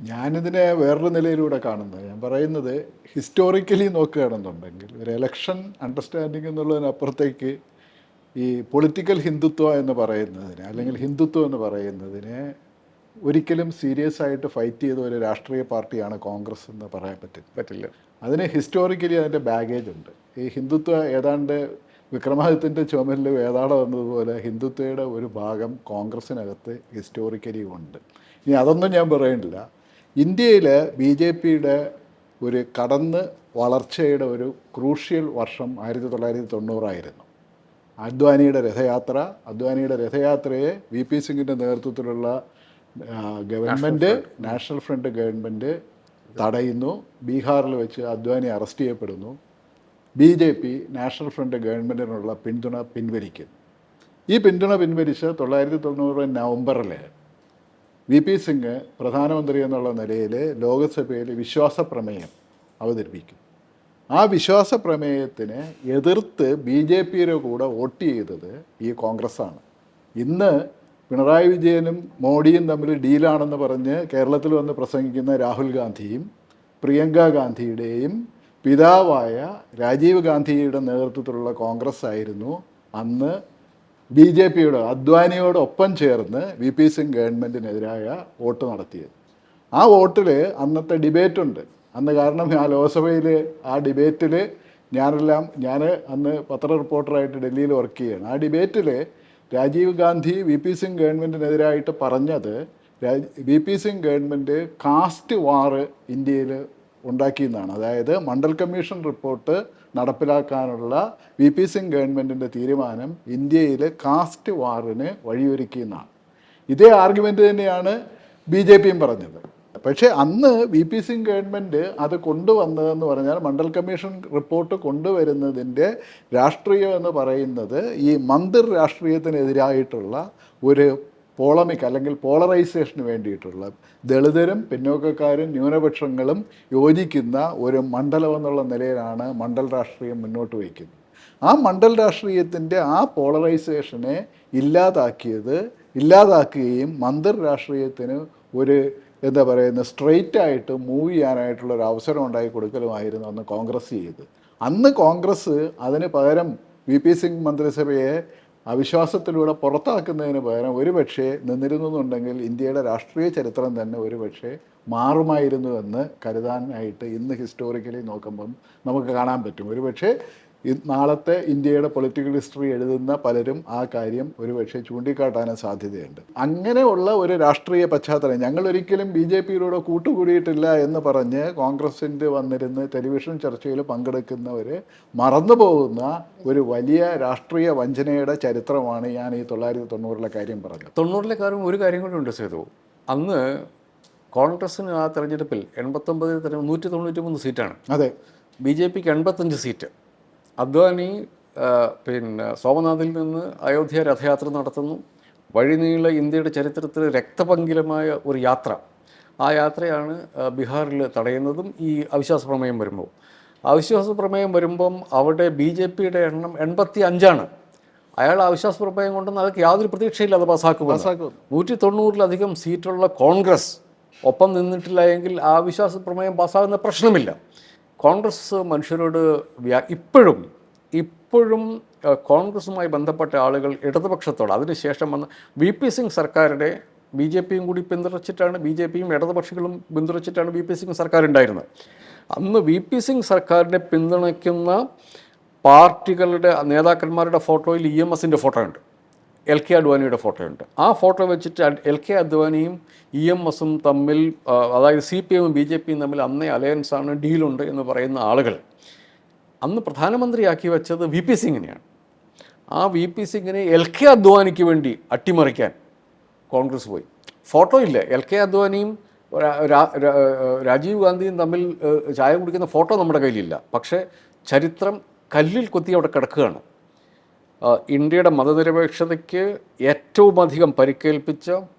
ഞാനിതിനെ വേറൊരു നിലയിലൂടെ കാണുന്നത്, ഞാൻ പറയുന്നത് ഹിസ്റ്റോറിക്കലി നോക്കുകയാണെന്നുണ്ടെങ്കിൽ ഒരു എലക്ഷൻ അണ്ടർസ്റ്റാൻഡിങ് എന്നുള്ളതിനപ്പുറത്തേക്ക് ഈ പൊളിറ്റിക്കൽ ഹിന്ദുത്വ എന്ന് പറയുന്നതിന്, അല്ലെങ്കിൽ ഹിന്ദുത്വം എന്ന് പറയുന്നതിനെ ഒരിക്കലും സീരിയസ് ആയിട്ട് ഫൈറ്റ് ചെയ്ത ഒരു രാഷ്ട്രീയ പാർട്ടിയാണ് കോൺഗ്രസ് എന്ന് പറയാൻ പറ്റില്ല. അതിന് ഹിസ്റ്റോറിക്കലി അതിൻ്റെ ബാഗേജ് ഉണ്ട്. ഈ ഹിന്ദുത്വ ഏതാണ്ട് വിക്രമാദിത്യൻ്റെ ചുമലിൽ വേതാളം വന്നതുപോലെ ഹിന്ദുത്വയുടെ ഒരു ഭാഗം കോൺഗ്രസ്സിനകത്ത് ഹിസ്റ്റോറിക്കലി ഉണ്ട്. ഇനി അതൊന്നും ഞാൻ പറയണില്ല. ഇന്ത്യയിൽ BJPയുടെ ഒരു കടന്ന് വളർച്ചയുടെ ഒരു ക്രൂഷ്യൽ വർഷം 1990 ആയിരുന്നു. അദ്വാനിയുടെ രഥയാത്രയെ VP സിംഗിൻ്റെ നേതൃത്വത്തിലുള്ള ഗവൺമെൻറ്, നാഷണൽ ഫ്രണ്ട് ഗവൺമെൻറ് തടയുന്നു. ബീഹാറിൽ വെച്ച് അദ്വാനി അറസ്റ്റ് ചെയ്യപ്പെടുന്നു. BJP നാഷണൽ ഫ്രണ്ട് ഗവൺമെൻറ്റിനുള്ള പിന്തുണ പിൻവലിക്കുന്നു. ഈ പിന്തുണ പിൻവലിച്ച് 1990 നവംബറിൽ VP സിംഗ് പ്രധാനമന്ത്രി എന്നുള്ള നിലയിൽ ലോകസഭയിൽ വിശ്വാസപ്രമേയം അവതരിപ്പിക്കും. ആ വിശ്വാസപ്രമേയത്തിനെ എതിർത്ത് BJPയുടെ കൂടെ വോട്ട് ചെയ്തത് ഈ കോൺഗ്രസ്സാണ്. ഇന്ന് പിണറായി വിജയനും മോഡിയും തമ്മിൽ ഡീലാണെന്ന് പറഞ്ഞ് കേരളത്തിൽ വന്ന് പ്രസംഗിക്കുന്ന രാഹുൽ ഗാന്ധിയും പ്രിയങ്ക ഗാന്ധിയുടെയും പിതാവായ രാജീവ് ഗാന്ധിയുടെ നേതൃത്വത്തിലുള്ള കോൺഗ്രസ് ആയിരുന്നു അന്ന് BJPയുടെ അദ്വാനിയോടൊപ്പം ചേർന്ന് VP സിംഗ് ഗവൺമെൻറ്റിനെതിരായ വോട്ട് നടത്തിയത്. ആ വോട്ടിൽ അന്നത്തെ ഡിബേറ്റുണ്ട്. കാരണം ആ ലോക്സഭയിൽ ആ ഡിബേറ്റിൽ ഞാൻ അന്ന് പത്ര റിപ്പോർട്ടറായിട്ട് ഡൽഹിയിൽ വർക്ക് ചെയ്യുകയാണ്. ആ ഡിബേറ്റിൽ രാജീവ് ഗാന്ധി VP സിംഗ് ഗവൺമെൻറ്റിനെതിരായിട്ട് പറഞ്ഞത് VP Singh government caste war ഇന്ത്യയിൽ ഉണ്ടാക്കിയെന്നാണ്. അതായത് മണ്ഡൽ കമ്മീഷൻ റിപ്പോർട്ട് നടപ്പിലാക്കാനുള്ള VP സിംഗ് ഗവൺമെൻറ്റിൻ്റെ തീരുമാനം ഇന്ത്യയിൽ കാസ്റ്റ് വാറിന് വഴിയൊരുക്കിയെന്നാണ്. ഇതേ ആർഗ്യുമെൻ്റ് തന്നെയാണ് BJPയും പറഞ്ഞത്. പക്ഷേ അന്ന് VP സിംഗ് ഗവൺമെൻറ് അത് കൊണ്ടുവന്നതെന്ന് പറഞ്ഞാൽ മണ്ഡൽ കമ്മീഷൻ റിപ്പോർട്ട് കൊണ്ടുവരുന്നതിൻ്റെ രാഷ്ട്രീയം എന്ന് പറയുന്നത് ഈ മന്ദിർ രാഷ്ട്രീയത്തിനെതിരായിട്ടുള്ള ഒരു പോളമിക് അല്ലെങ്കിൽ പോളറൈസേഷന് വേണ്ടിയിട്ടുള്ള ദളിതരും പിന്നോക്കക്കാരും ന്യൂനപക്ഷങ്ങളും യോജിക്കുന്ന ഒരു മണ്ഡലം എന്നുള്ള നിലയിലാണ് മണ്ഡൽ രാഷ്ട്രീയം മുന്നോട്ട് വയ്ക്കുന്നത്. ആ മണ്ഡൽ രാഷ്ട്രീയത്തിൻ്റെ ആ പോളറൈസേഷനെ ഇല്ലാതാക്കുകയും മന്ദിർ രാഷ്ട്രീയത്തിന് ഒരു സ്ട്രെയിറ്റ് ആയിട്ട് മൂവ് ചെയ്യാനായിട്ടുള്ള ഒരു അവസരം ഉണ്ടാക്കി കൊടുക്കലുമായിരുന്നു അന്ന് കോൺഗ്രസ് ചെയ്ത്. അന്ന് കോൺഗ്രസ് അതിന് പകരം VP സിംഗ് മന്ത്രിസഭയെ അവിശ്വാസത്തിലൂടെ പുറത്താക്കുന്നതിന് പകരം ഒരുപക്ഷെ നിന്നിരുന്നുണ്ടെങ്കിൽ ഇന്ത്യയുടെ രാഷ്ട്രീയ ചരിത്രം തന്നെ ഒരുപക്ഷെ മാറുമായിരുന്നു എന്ന് കരുതാനായിട്ട് ഇന്ന് ഹിസ്റ്റോറിക്കലി നോക്കുമ്പം നമുക്ക് കാണാൻ പറ്റും. ഒരുപക്ഷെ നാളത്തെ ഇന്ത്യയുടെ പൊളിറ്റിക്കൽ ഹിസ്റ്ററി എഴുതുന്ന പലരും ആ കാര്യം ഒരുപക്ഷെ ചൂണ്ടിക്കാട്ടാനും സാധ്യതയുണ്ട്. അങ്ങനെയുള്ള ഒരു രാഷ്ട്രീയ പശ്ചാത്തലം ഞങ്ങളൊരിക്കലും BJPയിലൂടെ കൂട്ടുകൂടിയിട്ടില്ല എന്ന് പറഞ്ഞ് കോൺഗ്രസിൻ്റെ വന്നിരുന്ന് ടെലിവിഷൻ ചർച്ചയിൽ പങ്കെടുക്കുന്നവർ മറന്നു പോകുന്ന ഒരു വലിയ രാഷ്ട്രീയ വഞ്ചനയുടെ ചരിത്രമാണ് ഞാൻ ഈ 1990 കാര്യം പറഞ്ഞത്. 90 കാര്യം ഒരു കാര്യം കൂടി ഉണ്ട് സേതു. അന്ന് കോൺഗ്രസ്സിന് ആ തെരഞ്ഞെടുപ്പിൽ 89 193 സീറ്റാണ്. അതെ. BJPക്ക് 85 സീറ്റ്. അദ്വാനി സോമനാഥിൽ നിന്ന് അയോധ്യ രഥയാത്ര നടത്തുന്നു. വഴിനീള ഇന്ത്യയുടെ ചരിത്രത്തിൽ രക്തപങ്കിലമായ ഒരു യാത്ര. ആ യാത്രയാണ് ബീഹാറിൽ തടയുന്നതും ഈ അവിശ്വാസ പ്രമേയം വരുമ്പോൾ. അവിശ്വാസ പ്രമേയം വരുമ്പം അവിടെ BJPയുടെ എണ്ണം 85. അയാൾ അവിശ്വാസ പ്രമേയം കൊണ്ടെന്ന് അയാൾക്ക് യാതൊരു പ്രതീക്ഷയില്ല അത് പാസ്സാക്കുമെന്ന്. 190-ലധികം സീറ്റുള്ള കോൺഗ്രസ് ഒപ്പം നിന്നിട്ടില്ല എങ്കിൽ ആ അവിശ്വാസ പ്രമേയം പാസ്സാകുന്ന പ്രശ്നമില്ല. കോൺഗ്രസ് മനുഷ്യരോട് ഇപ്പോഴും കോൺഗ്രസുമായി ബന്ധപ്പെട്ട ആളുകൾ ഇടതുപക്ഷത്തോട് അതിനുശേഷം വന്ന് VP സിംഗ് സർക്കാരുടെ BJP കൂടി പിന്തുണച്ചിട്ടാണ്, BJP-യും ഇടതുപക്ഷികളും പിന്തുണച്ചിട്ടാണ് VP സിംഗ് സർക്കാർ ഉണ്ടായിരുന്നത്. അന്ന് VP സിംഗ് സർക്കാരിനെ പിന്തുണയ്ക്കുന്ന പാർട്ടികളുടെ നേതാക്കന്മാരുടെ ഫോട്ടോയിൽ EMSൻ്റെ ഫോട്ടോ ഉണ്ട്, LK അദ്വാനിയുടെ ഫോട്ടോയുണ്ട്. ആ ഫോട്ടോ വെച്ചിട്ട് LK അദ്വാനിയും EMSും തമ്മിൽ, അതായത് CPM-ഉം BJP-യും തമ്മിൽ അന്നേ അലയൻസാണ്, ഡീലുണ്ട് എന്ന് പറയുന്ന ആളുകൾ അന്ന് പ്രധാനമന്ത്രിയാക്കി വെച്ചത് VP സിംഗിനെയാണ്. ആ VP സിംഗിനെ LK അദ്വാനിക്ക് വേണ്ടി അട്ടിമറിക്കാൻ കോൺഗ്രസ് പോയി. ഫോട്ടോ ഇല്ല, LK അദ്വാനിയും രാജീവ് ഗാന്ധിയും തമ്മിൽ ചായ കുടിക്കുന്ന ഫോട്ടോ നമ്മുടെ കയ്യിലില്ല. പക്ഷേ ചരിത്രം കല്ലിൽ കൊത്തി അവിടെ കിടക്കുകയാണ്. ഇന്ത്യയുടെ മതനിരപേക്ഷതയ്ക്ക് ഏറ്റവും അധികം പരിക്കേൽപ്പിച്ച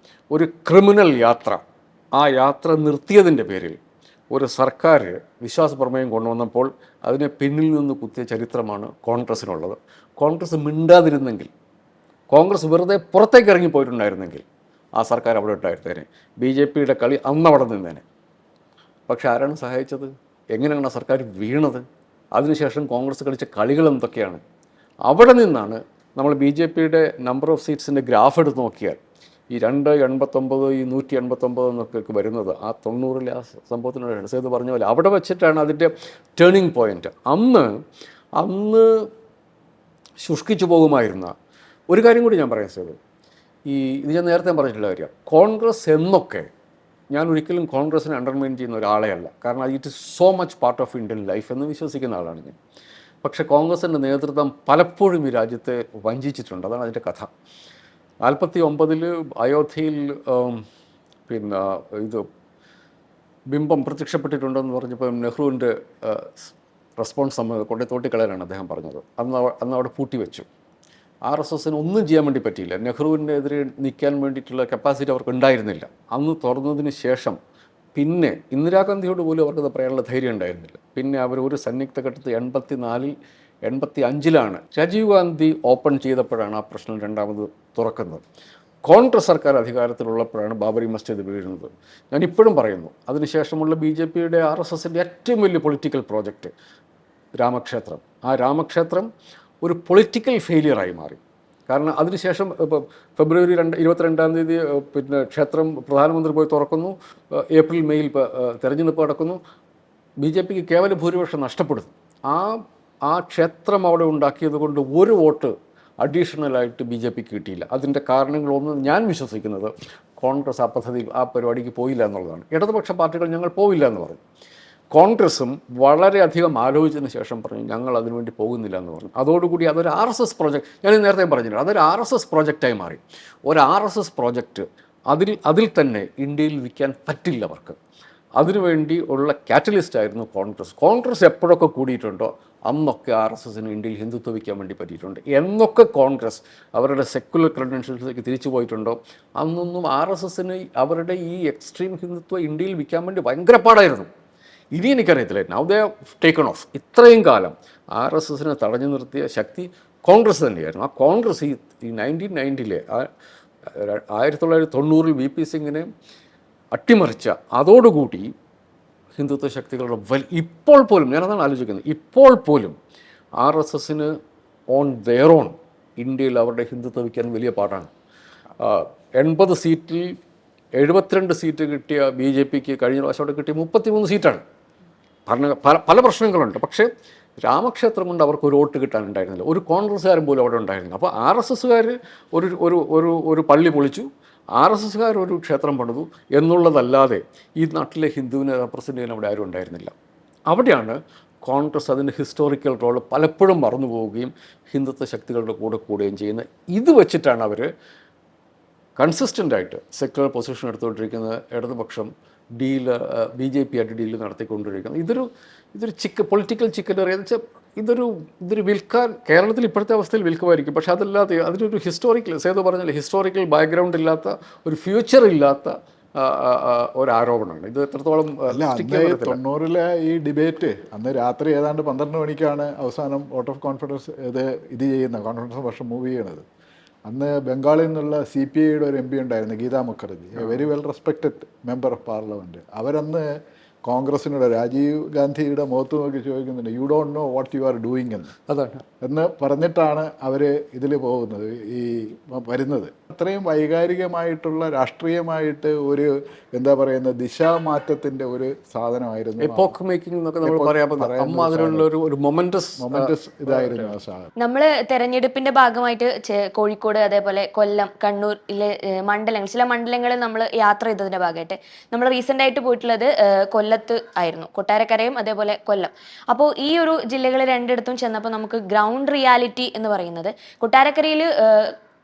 ഒരു ക്രിമിനൽ യാത്ര, ആ യാത്ര നിർത്തിയതിൻ്റെ പേരിൽ ഒരു സർക്കാർ വിശ്വാസപ്രമേയം കൊണ്ടുവന്നപ്പോൾ അതിനെ പിന്നിൽ നിന്ന് കുത്തിയ ചരിത്രമാണ് കോൺഗ്രസ്സിനുള്ളത്. കോൺഗ്രസ് മിണ്ടാതിരുന്നെങ്കിൽ, കോൺഗ്രസ് വെറുതെ പുറത്തേക്ക് ഇറങ്ങിപ്പോയിട്ടുണ്ടായിരുന്നെങ്കിൽ ആ സർക്കാർ അവിടെ ഉണ്ടായിരുന്നേനെ. BJP-യുടെ കളി അന്നവിടെ നിന്നേനെ. പക്ഷെ ആരാണ് സഹായിച്ചത്? എങ്ങനെയാണ് ആ സർക്കാർ വീണത്? അതിനുശേഷം കോൺഗ്രസ് കളിച്ച കളികൾ എന്തൊക്കെയാണ്? അവിടെ നിന്നാണ് നമ്മൾ BJP-യുടെ നമ്പർ ഓഫ് സീറ്റ്സിൻ്റെ ഗ്രാഫ് എടുത്ത് നോക്കിയാൽ ഈ 289 ഈ 189 എന്നൊക്കെ വരുന്നത് ആ 90-ലെ ആ സംഭവത്തിനോട് സേതു പറഞ്ഞ പോലെ അവിടെ വെച്ചിട്ടാണ് അതിൻ്റെ ടേണിംഗ് പോയിൻ്റ്. അന്ന് ശുഷ്കിച്ചു പോകുമായിരുന്ന ഒരു കാര്യം കൂടി ഞാൻ പറയാം സേതു. ഇത് ഞാൻ നേരത്തെ പറഞ്ഞിട്ടുള്ള കാര്യം, കോൺഗ്രസ് എന്നൊക്കെ ഞാൻ ഒരിക്കലും കോൺഗ്രസിനെ അണ്ടർമൈൻ ചെയ്യുന്ന ഒരാളെ അല്ല. കാരണം it is so much part of Indian life എന്ന് വിശ്വസിക്കുന്ന ആളാണ് ഞാൻ. പക്ഷേ കോൺഗ്രസിൻ്റെ നേതൃത്വം പലപ്പോഴും ഈ രാജ്യത്തെ വഞ്ചിച്ചിട്ടുണ്ട്. അതാണ് അതിൻ്റെ കഥ. 49-ൽ അയോധ്യയിൽ ഇത് ബിംബം പ്രത്യക്ഷപ്പെട്ടിട്ടുണ്ടെന്ന് പറഞ്ഞപ്പോൾ നെഹ്റുവിൻ്റെ റെസ്പോൺസ് കൊണ്ടേ തോട്ടിക്കളയാനാണ് അദ്ദേഹം പറഞ്ഞത്. അന്ന് അവിടെ പൂട്ടിവെച്ചു. RSSന് ഒന്നും ചെയ്യാൻ വേണ്ടി പറ്റിയില്ല. നെഹ്റുവിൻ്റെ എതിരെ നിൽക്കാൻ വേണ്ടിയിട്ടുള്ള കപ്പാസിറ്റി അവർക്ക് ഉണ്ടായിരുന്നില്ല. അന്ന് തുറന്നതിന് ശേഷം പിന്നെ ഇന്ദിരാഗാന്ധിയോട് പോലും അവർക്കത് പറയാനുള്ള ധൈര്യം ഉണ്ടായിരുന്നില്ല. പിന്നെ അവർ ഒരു സന്നിഗ്ധ ഘട്ടത്തിൽ 84-ൽ 85-ലാണ് രാജീവ് ഗാന്ധി ഓപ്പൺ ചെയ്തപ്പോഴാണ് ആ പ്രശ്നം രണ്ടാമത് തുറക്കുന്നത്. കോൺഗ്രസ് സർക്കാർ അധികാരത്തിലുള്ളപ്പോഴാണ് ബാബറി മസ്ജിദ് വീഴുന്നത്. ഞാനിപ്പോഴും പറയുന്നു, അതിനുശേഷമുള്ള BJP-യുടെ RSSൻ്റെ ഏറ്റവും വലിയ പൊളിറ്റിക്കൽ പ്രോജക്റ്റ് രാമക്ഷേത്രം. ആ രാമക്ഷേത്രം ഒരു പൊളിറ്റിക്കൽ ഫെയിലിയറായി മാറി. കാരണം അതിനുശേഷം ഇപ്പോൾ ഫെബ്രുവരി 22-ാം തീയതി പിന്നെ ക്ഷേത്രം പ്രധാനമന്ത്രി പോയി തുറക്കുന്നു, ഏപ്രിൽ മെയിൽ തെരഞ്ഞെടുപ്പ് നടക്കുന്നു, BJP-ക്ക് കേവല ഭൂരിപക്ഷം നഷ്ടപ്പെടുന്നു. ആ ക്ഷേത്രം അവിടെ ഉണ്ടാക്കിയത് കൊണ്ട് ഒരു വോട്ട് അഡീഷണലായിട്ട് BJP-ക്ക് കിട്ടിയില്ല. അതിൻ്റെ കാരണങ്ങളൊന്നും ഞാൻ വിശ്വസിക്കുന്നത് കോൺഗ്രസ് ആ പദ്ധതി ആ പരിപാടിക്ക് പോയില്ല എന്നുള്ളതാണ്. ഇടതുപക്ഷ പാർട്ടികൾ ഞങ്ങൾ പോവില്ല എന്ന് പറഞ്ഞു. കോൺഗ്രസും വളരെയധികം ആലോചിച്ചതിന് ശേഷം പറഞ്ഞു ഞങ്ങൾ അതിനുവേണ്ടി പോകുന്നില്ല എന്ന് പറഞ്ഞു. അതോടുകൂടി അതൊരു RSS പ്രോജക്റ്റ്, ഞാൻ നേരത്തെ പറഞ്ഞില്ല, അതൊരു RSS പ്രോജക്റ്റായി മാറി. ഒരു RSS പ്രോജക്റ്റ് അതിൽ തന്നെ ഇന്ത്യയിൽ വിൽക്കാൻ പറ്റില്ല അവർക്ക്. അതിനുവേണ്ടി ഉള്ള കാറ്റലിസ്റ്റായിരുന്നു കോൺഗ്രസ് എപ്പോഴൊക്കെ കൂടിയിട്ടുണ്ടോ അന്നൊക്കെ RSSന് ഇന്ത്യയിൽ ഹിന്ദുത്വം വയ്ക്കാൻ വേണ്ടി പറ്റിയിട്ടുണ്ട്. എന്നൊക്കെ കോൺഗ്രസ് അവരുടെ സെക്കുലർ ക്രെഡൻഷ്യൽസിലേക്ക് തിരിച്ചു പോയിട്ടുണ്ടോ അന്നൊന്നും RSSന് അവരുടെ ഈ എക്സ്ട്രീം ഹിന്ദുത്വം ഇന്ത്യയിൽ വിൽക്കാൻ വേണ്ടി ഭയങ്കര പാടായിരുന്നു. ഇനി എനിക്കറിയത്തില്ല, നൗ ദേ ടേക്കൺ ഓഫ്. ഇത്രയും കാലം RSSനെ തടഞ്ഞു നിർത്തിയ ശക്തി കോൺഗ്രസ് തന്നെയായിരുന്നു. ആ കോൺഗ്രസ് ഈ 1990-ലെ 1990-ൽ VP സിംഗിനെ അട്ടിമറിച്ച അതോടുകൂടി ഹിന്ദുത്വ ശക്തികളുടെ ഇപ്പോൾ പോലും ഞാനതാണ് ആലോചിക്കുന്നത്, ഇപ്പോൾ പോലും RSSന് ഓൺ ദെയർ ഓൺ ഇന്ത്യയിൽ അവരുടെ ഹിന്ദുത്വം വയ്ക്കാൻ വലിയ പാടാണ്. 80 സീറ്റിൽ 72 സീറ്റ് കിട്ടിയ BJP-ക്ക് കഴിഞ്ഞ പ്രാവശ്യം അവിടെ കിട്ടിയ 33 സീറ്റാണ്. പല പ്രശ്നങ്ങളുണ്ട്. പക്ഷേ രാമക്ഷേത്രം കൊണ്ട് അവർക്ക് ഒരു വോട്ട് കിട്ടാനുണ്ടായിരുന്നില്ല. ഒരു കോൺഗ്രസ്സുകാരും പോലും അവിടെ ഉണ്ടായിരുന്നില്ല. അപ്പോൾ RSSകാർ ഒരു പള്ളി പൊളിച്ചു, RSSകാർ ഒരു ക്ഷേത്രം പണിതു എന്നുള്ളതല്ലാതെ ഈ നാട്ടിലെ ഹിന്ദുവിനെ റെപ്രസെൻ്റ് ചെയ്യാൻ അവിടെ ആരും ഉണ്ടായിരുന്നില്ല. അവിടെയാണ് കോൺഗ്രസ് അതിൻ്റെ ഹിസ്റ്റോറിക്കൽ റോൾ പലപ്പോഴും മറന്നു പോവുകയും ഹിന്ദുത്വ ശക്തികളുടെ കൂടെ കൂടുകയും ചെയ്യുന്നത്. ഇത് വെച്ചിട്ടാണ് അവർ കൺസിസ്റ്റൻ്റായിട്ട് സെക്യുലർ പൊസിഷൻ എടുത്തുകൊണ്ടിരിക്കുന്ന ഇടതുപക്ഷം BJP ആയിട്ട് ഡീല് നടത്തിക്കൊണ്ടിരിക്കുന്നത്. ഇതൊരു പൊളിറ്റിക്കൽ ചിക്കൻ എന്ന് വെച്ചാൽ ഇതൊരു വിൽക്കാൻ കേരളത്തിൽ ഇപ്പോഴത്തെ അവസ്ഥയിൽ വിൽക്കുമായിരിക്കും. പക്ഷെ അതല്ലാതെ അതിനൊരു സേതു പറഞ്ഞാൽ ഹിസ്റ്റോറിക്കൽ ബാക്ക്ഗ്രൗണ്ട് ഇല്ലാത്ത, ഒരു ഫ്യൂച്ചർ ഇല്ലാത്ത ഒരു ആരോപണമാണ്. ഇത് എത്രത്തോളം അല്ല, അന്ന് 90-ലെ ഈ ഡിബേറ്റ് അന്ന് രാത്രി ഏതാണ്ട് 12 മണിക്കാണ് അവസാനം വോട്ട് ഓഫ് കോൺഫിഡൻസ് ഇത് ചെയ്യുന്നത്, കോൺഫിഡൻസ് വർഷം മൂവ് ചെയ്യണത്. അന്ന് ബംഗാളിൽ നിന്നുള്ള CPIയുടെ ഒരു MP ഉണ്ടായിരുന്നു, Geeta Mukherjee, a very well respected member of parliament. അവരന്ന് കോൺഗ്രസിനോട് രാജീവ് ഗാന്ധിയുടെ മുഖത്ത് നോക്കി ചോദിക്കുന്നുണ്ട്, you don't know what you are doing അതാണ് എന്ന് പറഞ്ഞിട്ടാണ് അവർ ഇതിൽ പോകുന്നത്, ഈ വരുന്നത്. അത്രയും വൈകാരികമായിട്ടുള്ള രാഷ്ട്രീയമായിട്ട് ഒരു എന്താ പറയുന്ന ദിശാമാറ്റത്തിൻ്റെ ഒരു സാധനമായിരുന്നു. എപ്പോക്ക് മേക്കിംഗ് എന്നൊക്കെ നമ്മൾ പറയാൻ അമ്മ അതിനുള്ള ഒരു മൊമെന്റസ് ഇതായിരുന്നു ആ സാധനം. നമ്മൾ തെരഞ്ഞെടുപ്പിന്റെ ഭാഗമായിട്ട് കോഴിക്കോട് അതേപോലെ കൊല്ലം, കണ്ണൂരിലെ മണ്ഡലങ്ങൾ, ചില മണ്ഡലങ്ങളിൽ നമ്മൾ യാത്ര ചെയ്തതിന്റെ ഭാഗമായിട്ട് നമ്മൾ റീസെന്റ് ആയിട്ട് പോയിട്ടുള്ളത് കൊല്ലത്ത് ആയിരുന്നു, കൊട്ടാരക്കരയും അതേപോലെ കൊല്ലം. അപ്പോൾ ഈ ഒരു ജില്ലകളിൽ രണ്ടിടത്തും ചെന്നപ്പോൾ നമുക്ക് ഗ്രൗണ്ട് റിയാലിറ്റി എന്ന് പറയുന്നത്, കൊട്ടാരക്കരയിൽ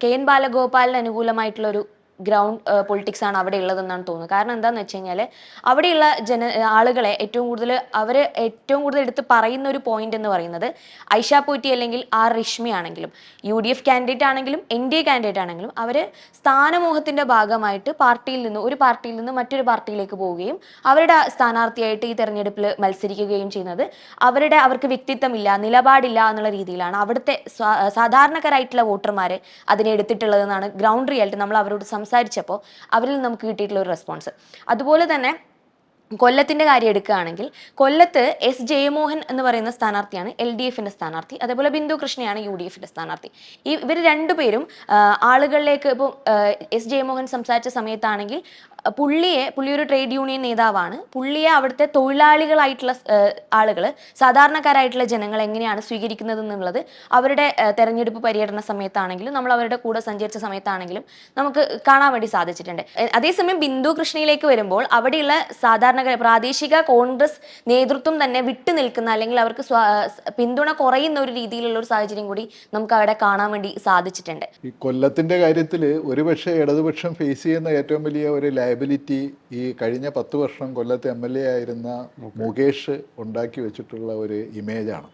കെ.എൻ. ബാലഗോപാലിന് അനുകൂലമായിട്ടുള്ള ഒരു ഗ്രൗണ്ട് പൊളിറ്റിക്സ് ആണ് അവിടെ ഉള്ളതെന്നാണ് തോന്നുന്നത്. കാരണം എന്താണെന്ന് വെച്ച് കഴിഞ്ഞാൽ അവിടെയുള്ള ആളുകളെ ഏറ്റവും കൂടുതൽ എടുത്ത് പറയുന്ന ഒരു പോയിന്റ് എന്ന് പറയുന്നത് ഐഷ പോറ്റി അല്ലെങ്കിൽ ആർ രശ്മി ആണെങ്കിലും UDF കാൻഡിഡേറ്റ് ആണെങ്കിലും NDA കാൻഡിഡേറ്റ് ആണെങ്കിലും അവർ സ്ഥാനമോഹത്തിന്റെ ഭാഗമായിട്ട് ഒരു പാർട്ടിയിൽ നിന്ന് മറ്റൊരു പാർട്ടിയിലേക്ക് പോവുകയും അവരുടെ സ്ഥാനാർത്ഥിയായിട്ട് ഈ തെരഞ്ഞെടുപ്പിൽ മത്സരിക്കുകയും ചെയ്യുന്നത് അവർക്ക് വ്യക്തിത്വമില്ല, നിലപാടില്ല എന്നുള്ള രീതിയിലാണ് അവിടുത്തെ സാധാരണക്കാരായിട്ടുള്ള വോട്ടർമാർ അതിനെ എടുത്തിട്ടുള്ളതെന്നാണ് ഗ്രൗണ്ട് റിയാലിറ്റി. നമ്മൾ അവരോട് സംസാരിച്ചപ്പോൾ അവരിൽ നമുക്ക് കിട്ടിയിട്ടുള്ള ഒരു റെസ്പോൺസ്. അതുപോലെ തന്നെ കൊല്ലത്തിന്റെ കാര്യം എടുക്കുകയാണെങ്കിൽ കൊല്ലത്ത് എസ് ജയമോഹൻ എന്ന് പറയുന്ന സ്ഥാനാർത്ഥിയാണ് LDFന്റെ സ്ഥാനാർത്ഥി, അതേപോലെ ബിന്ദു കൃഷ്ണയാണ് UDFന്റെ സ്ഥാനാർത്ഥി. ഇവർ രണ്ടുപേരും ആളുകളിലേക്ക് ഇപ്പോൾ എസ് ജയമോഹൻ സംസാരിച്ച സമയത്താണെങ്കിൽ പുള്ളി ഒരു ട്രേഡ് യൂണിയൻ നേതാവാണ്. പുള്ളിയെ അവിടുത്തെ തൊഴിലാളികളായിട്ടുള്ള ആളുകൾ, സാധാരണക്കാരായിട്ടുള്ള ജനങ്ങൾ എങ്ങനെയാണ് സ്വീകരിക്കുന്നത് എന്നുള്ളത് അവരുടെ തെരഞ്ഞെടുപ്പ് പര്യടന സമയത്താണെങ്കിലും നമ്മൾ അവരുടെ കൂടെ സഞ്ചരിച്ച സമയത്താണെങ്കിലും നമുക്ക് കാണാൻ വേണ്ടി സാധിച്ചിട്ടുണ്ട്. അതേസമയം ബിന്ദു കൃഷ്ണയിലേക്ക് വരുമ്പോൾ അവിടെയുള്ള സാധാരണ പ്രാദേശിക കോൺഗ്രസ് നേതൃത്വം തന്നെ വിട്ടു നിൽക്കുന്ന അല്ലെങ്കിൽ അവർക്ക് പിന്തുണ കുറയുന്ന ഒരു രീതിയിലുള്ള ഒരു സാഹചര്യം കൂടി നമുക്ക് അവിടെ കാണാൻ വേണ്ടി സാധിച്ചിട്ടുണ്ട്. ഈ കൊല്ലത്തിന്റെ കാര്യത്തിൽ ഒരുപക്ഷെ ഇടതുപക്ഷം ഫേസ് ചെയ്യുന്ന ഏറ്റവും വലിയ ഒരു ലയബിലിറ്റി ഈ കഴിഞ്ഞ 10 വർഷം കൊല്ലത്തെ MLA ആയിരുന്ന മുകേഷ് ഉണ്ടാക്കി വെച്ചിട്ടുള്ള ഒരു ഇമേജാണ്.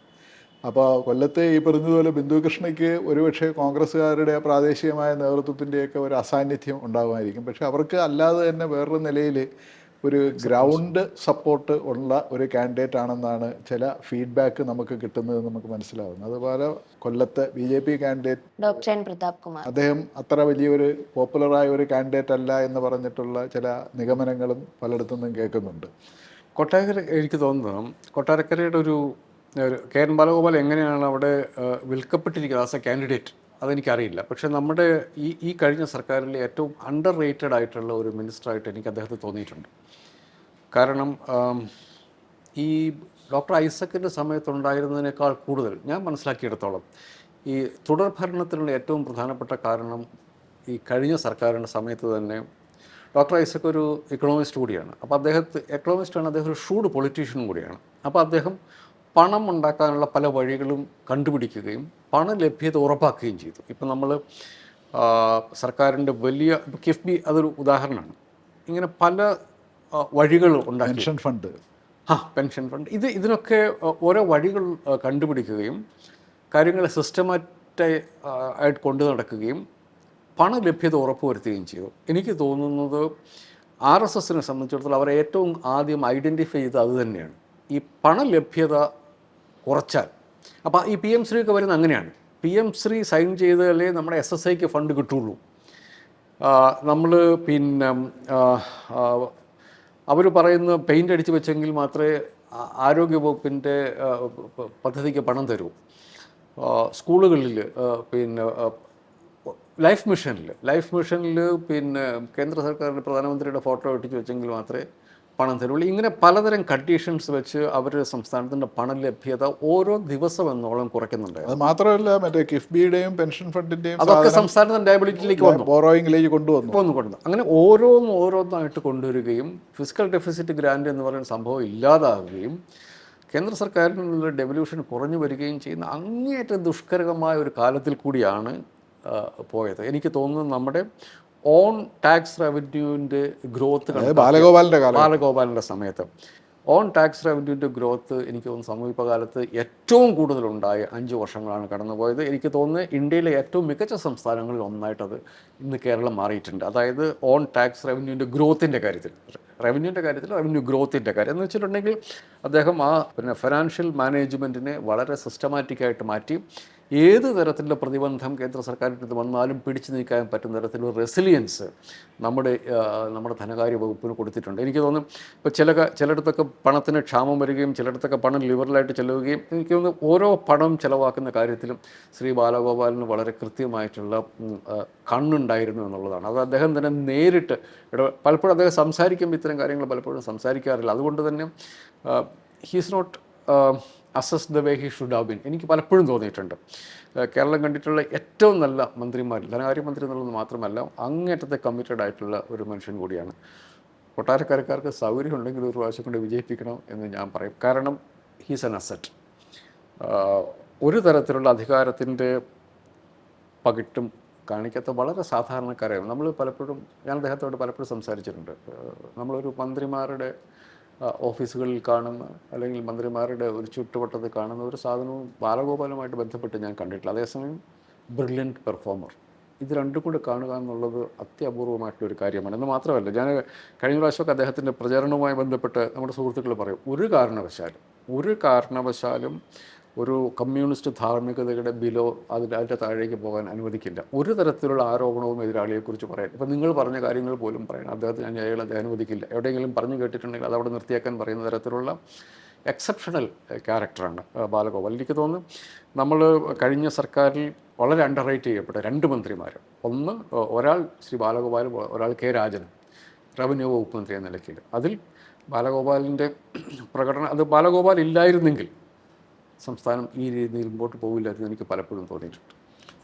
അപ്പോൾ കൊല്ലത്തെ ഈ പറഞ്ഞതുപോലെ ബിന്ദു കൃഷ്ണയ്ക്ക് ഒരുപക്ഷെ കോൺഗ്രസ്സുകാരുടെ പ്രാദേശികമായ നേതൃത്വത്തിൻ്റെയൊക്കെ ഒരു അസാന്നിധ്യം ഉണ്ടാകുമായിരിക്കും. പക്ഷെ അവർക്ക് അല്ലാതെ തന്നെ വേറൊരു നിലയിൽ ഒരു ഗ്രൗണ്ട് സപ്പോർട്ട് ഉള്ള ഒരു കാൻഡിഡേറ്റ് ആണെന്നാണ് ചില ഫീഡ്ബാക്ക് നമുക്ക് കിട്ടുന്നത്, നമുക്ക് മനസ്സിലാവുന്നത്. അതുപോലെ കൊല്ലത്തെ BJP candidate doctor N. Prathap Kumar, അദ്ദേഹം അത്ര വലിയൊരു പോപ്പുലറായ ഒരു കാൻഡിഡേറ്റ് അല്ല എന്ന് പറഞ്ഞിട്ടുള്ള ചില നിഗമനങ്ങളും പലയിടത്തുനിന്നും കേൾക്കുന്നുണ്ട്. കൊട്ടാരക്കര എനിക്ക് തോന്നുന്നത് കൊട്ടാരക്കരയുടെ ഒരു കെ.എൻ. ബാലഗോപാൽ എങ്ങനെയാണ് അവിടെ വിൽക്കപ്പെട്ടിരിക്കുന്നത് ആസ് എ കാൻഡിഡേറ്റ് അതെനിക്കറിയില്ല. പക്ഷേ നമ്മുടെ ഈ കഴിഞ്ഞ സർക്കാരിൽ ഏറ്റവും അണ്ടർ റേറ്റഡ് ആയിട്ടുള്ള ഒരു മിനിസ്റ്ററായിട്ട് എനിക്ക് അദ്ദേഹത്തെ തോന്നിയിട്ടുണ്ട്. കാരണം ഈ ഡോക്ടർ ഐസക്കിൻ്റെ സമയത്തുണ്ടായിരുന്നതിനേക്കാൾ കൂടുതൽ ഞാൻ മനസ്സിലാക്കിയെടുത്തോളം ഈ തുടർ ഭരണത്തിനുള്ള ഏറ്റവും പ്രധാനപ്പെട്ട കാരണം ഈ കഴിഞ്ഞ സർക്കാരിൻ്റെ സമയത്ത് തന്നെ ഡോക്ടർ ഐസക് ഒരു ഇക്കണോമിസ്റ്റ് കൂടിയാണ്. അപ്പോൾ എക്കണോമിസ്റ്റാണ്, അദ്ദേഹം ഒരു ഷൂഡ് പൊളിറ്റീഷ്യനും കൂടിയാണ്. അപ്പോൾ അദ്ദേഹം പണം ഉണ്ടാക്കാനുള്ള പല വഴികളും കണ്ടുപിടിക്കുകയും പണലഭ്യത ഉറപ്പാക്കുകയും ചെയ്തു. ഇപ്പം നമ്മൾ സർക്കാരിൻ്റെ വലിയ കിഫ്ബി അതൊരു ഉദാഹരണമാണ്. ഇങ്ങനെ പല വഴികൾ ഉണ്ടാക്കി, പെൻഷൻ ഫണ്ട് ഇതിനൊക്കെ ഓരോ വഴികൾ കണ്ടുപിടിക്കുകയും കാര്യങ്ങളെ സിസ്റ്റമാറ്റായിട്ട് കൊണ്ടു നടക്കുകയും പണലഭ്യത ഉറപ്പുവരുത്തുകയും ചെയ്തു. എനിക്ക് തോന്നുന്നത് RSSനെ സംബന്ധിച്ചിടത്തോളം അവർ ഏറ്റവും ആദ്യം ഐഡൻറ്റിഫൈ ചെയ്തത് അത് തന്നെയാണ്, ഈ പണലഭ്യത കുറച്ചാൽ. അപ്പോൾ ഈ PM ശ്രീക്ക് വരുന്നത് അങ്ങനെയാണ്. PM ശ്രീ സൈൻ ചെയ്താലേ നമ്മുടെ SSIക്ക് ഫണ്ട് കിട്ടുള്ളൂ. നമ്മൾ പിന്നെ അവർ പറയുന്ന പെയിൻ്റ് അടിച്ച് വെച്ചെങ്കിൽ മാത്രമേ ആരോഗ്യവകുപ്പിൻ്റെ പദ്ധതിക്ക് പണം തരൂ. സ്കൂളുകളിൽ പിന്നെ ലൈഫ് മിഷനിൽ പിന്നെ കേന്ദ്ര സർക്കാരിൻ്റെ പ്രധാനമന്ത്രിയുടെ ഫോട്ടോ ഒട്ടിച്ച് വെച്ചെങ്കിൽ മാത്രമേ പണം തരുള്ളൂ. ഇങ്ങനെ പലതരം കണ്ടീഷൻസ് വെച്ച് അവരുടെ സംസ്ഥാനത്തിൻ്റെ പണലഭ്യത ഓരോ ദിവസം എന്നോളം കുറയ്ക്കുന്നുണ്ട്. അത് മാത്രമല്ല മറ്റേ കിഫ്ബിയുടെയും പെൻഷൻ ഫണ്ടിൻ്റെയും അതൊക്കെ സംസ്ഥാനത്തിൻ്റെ ലയബിലിറ്റിയിലേക്ക് ബോറോയിങ്ങിലേക്ക് കൊണ്ടുവന്നു. അങ്ങനെ ഓരോന്നായിട്ട് കൊണ്ടുവരികയും ഫിസിക്കൽ ഡെഫിസിറ്റ് ഗ്രാൻഡ് എന്ന് പറയുന്ന സംഭവം ഇല്ലാതാവുകയും കേന്ദ്ര സർക്കാരിനുള്ള ഡെവല്യൂഷൻ കുറഞ്ഞു വരികയും ചെയ്യുന്ന അങ്ങേയറ്റം ദുഷ്കരമായ ഒരു കാലത്തിൽ കൂടിയാണ് പോയത്. എനിക്ക് തോന്നുന്നത് നമ്മുടെ ഓൺ ടാക്സ് റവന്യൂവിൻ്റെ ഗ്രോത്ത് ബാലഗോപാലിൻ്റെ സമയത്ത് ഓൺ ടാക്സ് റവന്യൂവിൻ്റെ ഗ്രോത്ത് എനിക്ക് തോന്നുന്നു സമീപകാലത്ത് ഏറ്റവും കൂടുതലുണ്ടായ 5 വർഷങ്ങളാണ് കടന്നുപോയത്. എനിക്ക് തോന്നുന്നത് ഇന്ത്യയിലെ ഏറ്റവും മികച്ച സംസ്ഥാനങ്ങളിൽ ഒന്നായിട്ടത് ഇന്ന് കേരളം മാറിയിട്ടുണ്ട്. അതായത് ഓൺ ടാക്സ് റവന്യൂവിൻ്റെ ഗ്രോത്തിൻ്റെ കാര്യത്തിൽ റവന്യൂ ഗ്രോത്തിൻ്റെ കാര്യം എന്ന് വെച്ചിട്ടുണ്ടെങ്കിൽ അദ്ദേഹം പിന്നെ ഫിനാൻഷ്യൽ മാനേജ്മെൻറ്റിനെ വളരെ സിസ്റ്റമാറ്റിക്കായിട്ട് മാറ്റി ഏത് തരത്തിലുള്ള പ്രതിബന്ധം കേന്ദ്ര സർക്കാരിൻ്റെ അടുത്ത് വന്നാലും പിടിച്ചു നീക്കാൻ പറ്റുന്ന തരത്തിലുള്ള റെസിലിയൻസ് നമ്മുടെ ധനകാര്യ വകുപ്പിന് കൊടുത്തിട്ടുണ്ട്. എനിക്ക് തോന്നുന്നു ഇപ്പോൾ ചിലയിടത്തൊക്കെ പണത്തിന് ക്ഷാമം വരികയും ചിലയിടത്തൊക്കെ പണം ലിബറലായിട്ട് ചെലവുകയും, എനിക്ക് തോന്നുന്നു ഓരോ പണം ചിലവാക്കുന്ന കാര്യത്തിലും ശ്രീ ബാലഗോപാലിന് വളരെ കൃത്യമായിട്ടുള്ള കണ്ണുണ്ടായിരുന്നു എന്നുള്ളതാണ്. അത് അദ്ദേഹം തന്നെ നേരിട്ട് പലപ്പോഴും അദ്ദേഹം സംസാരിക്കുമ്പോൾ ഇത്തരം കാര്യങ്ങൾ പലപ്പോഴും സംസാരിക്കാറില്ല. അതുകൊണ്ട് തന്നെ he's not assess the way he should have been. എനിക്ക് പലപ്പോഴും തോന്നിയിട്ടുണ്ട് കേരളം കണ്ടിട്ടുള്ള ഏറ്റവും നല്ല മന്ത്രിമാർ, ധനകാര്യമന്ത്രി എന്നുള്ളത് മാത്രമല്ല അങ്ങേറ്റത്തെ കമ്മിറ്റഡ് ആയിട്ടുള്ള ഒരു മനുഷ്യൻ കൂടിയാണ്. കൊട്ടാരക്കരക്കാർക്ക് സൗകര്യം ഉണ്ടെങ്കിൽ ഒരു പ്രാവശ്യം കൊണ്ട് വിജയിപ്പിക്കണം എന്ന് ഞാൻ പറയും. കാരണം ഹീസ് എൻ അസറ്റ്. ഒരു തരത്തിലുള്ള അധികാരത്തിൻ്റെ പകിട്ടും കാണിക്കാത്ത വളരെ സാധാരണക്കാരാണ് നമ്മൾ. ഞാൻ അദ്ദേഹത്തോട് പലപ്പോഴും സംസാരിച്ചിട്ടുണ്ട്. നമ്മളൊരു മന്ത്രിമാരുടെ ഓഫീസുകളിൽ കാണുന്ന അല്ലെങ്കിൽ മന്ത്രിമാരുടെ ഒരു ചുറ്റുവട്ടത്തിൽ കാണുന്ന ഒരു സാധനവും ബാലഗോപാലുമായിട്ട് ബന്ധപ്പെട്ട് ഞാൻ കണ്ടിട്ടില്ല. അതേസമയം ബ്രില്യൻറ്റ് പെർഫോമർ. ഇത് രണ്ടും കൂടെ കാണുക എന്നുള്ളത് അത്യപൂർവമായിട്ടൊരു കാര്യമാണ്. എന്ന് മാത്രമല്ല, ഞാൻ കഴിഞ്ഞ പ്രാവശ്യമൊക്കെ അദ്ദേഹത്തിൻ്റെ പ്രചരണവുമായി ബന്ധപ്പെട്ട് നമ്മുടെ സുഹൃത്തുക്കൾ പറയും, ഒരു കാരണവശാലും ഒരു കമ്മ്യൂണിസ്റ്റ് ധാർമ്മികതയുടെ ബിലോ അതിൻ്റെ താഴേക്ക് പോകാൻ അനുവദിക്കില്ല. ഒരു തരത്തിലുള്ള ആരോപണവും എതിരാളിയെക്കുറിച്ച് പറയാൻ, ഇപ്പം നിങ്ങൾ പറഞ്ഞ കാര്യങ്ങൾ പോലും പറയാൻ അദ്ദേഹത്തിന് അയാൾ അനുവദിക്കില്ല. എവിടെയെങ്കിലും പറഞ്ഞു കേട്ടിട്ടുണ്ടെങ്കിൽ അതവിടെ നിർത്തിയാക്കാൻ പറയുന്ന തരത്തിലുള്ള എക്സെപ്ഷണൽ ക്യാരക്ടറാണ് ബാലഗോപാൽ. എനിക്ക് തോന്നുന്നു നമ്മൾ കഴിഞ്ഞ സർക്കാരിൽ വളരെ അണ്ടർ റേറ്റ് ചെയ്യപ്പെട്ട 2 മന്ത്രിമാർ, ഒരാൾ ശ്രീ ബാലഗോപാലും ഒരാൾ കെ രാജനും, റവന്യൂ വകുപ്പ് മന്ത്രി എന്ന നിലയ്ക്ക്. അതിൽ ബാലഗോപാലിൻ്റെ പ്രകടനം, അത് ബാലഗോപാൽ ഇല്ലായിരുന്നെങ്കിൽ സംസ്ഥാനം ഈ രീതിയിൽ മുമ്പോട്ട് പോകില്ലായിരുന്നു എനിക്ക് പലപ്പോഴും തോന്നിയിട്ടുണ്ട്.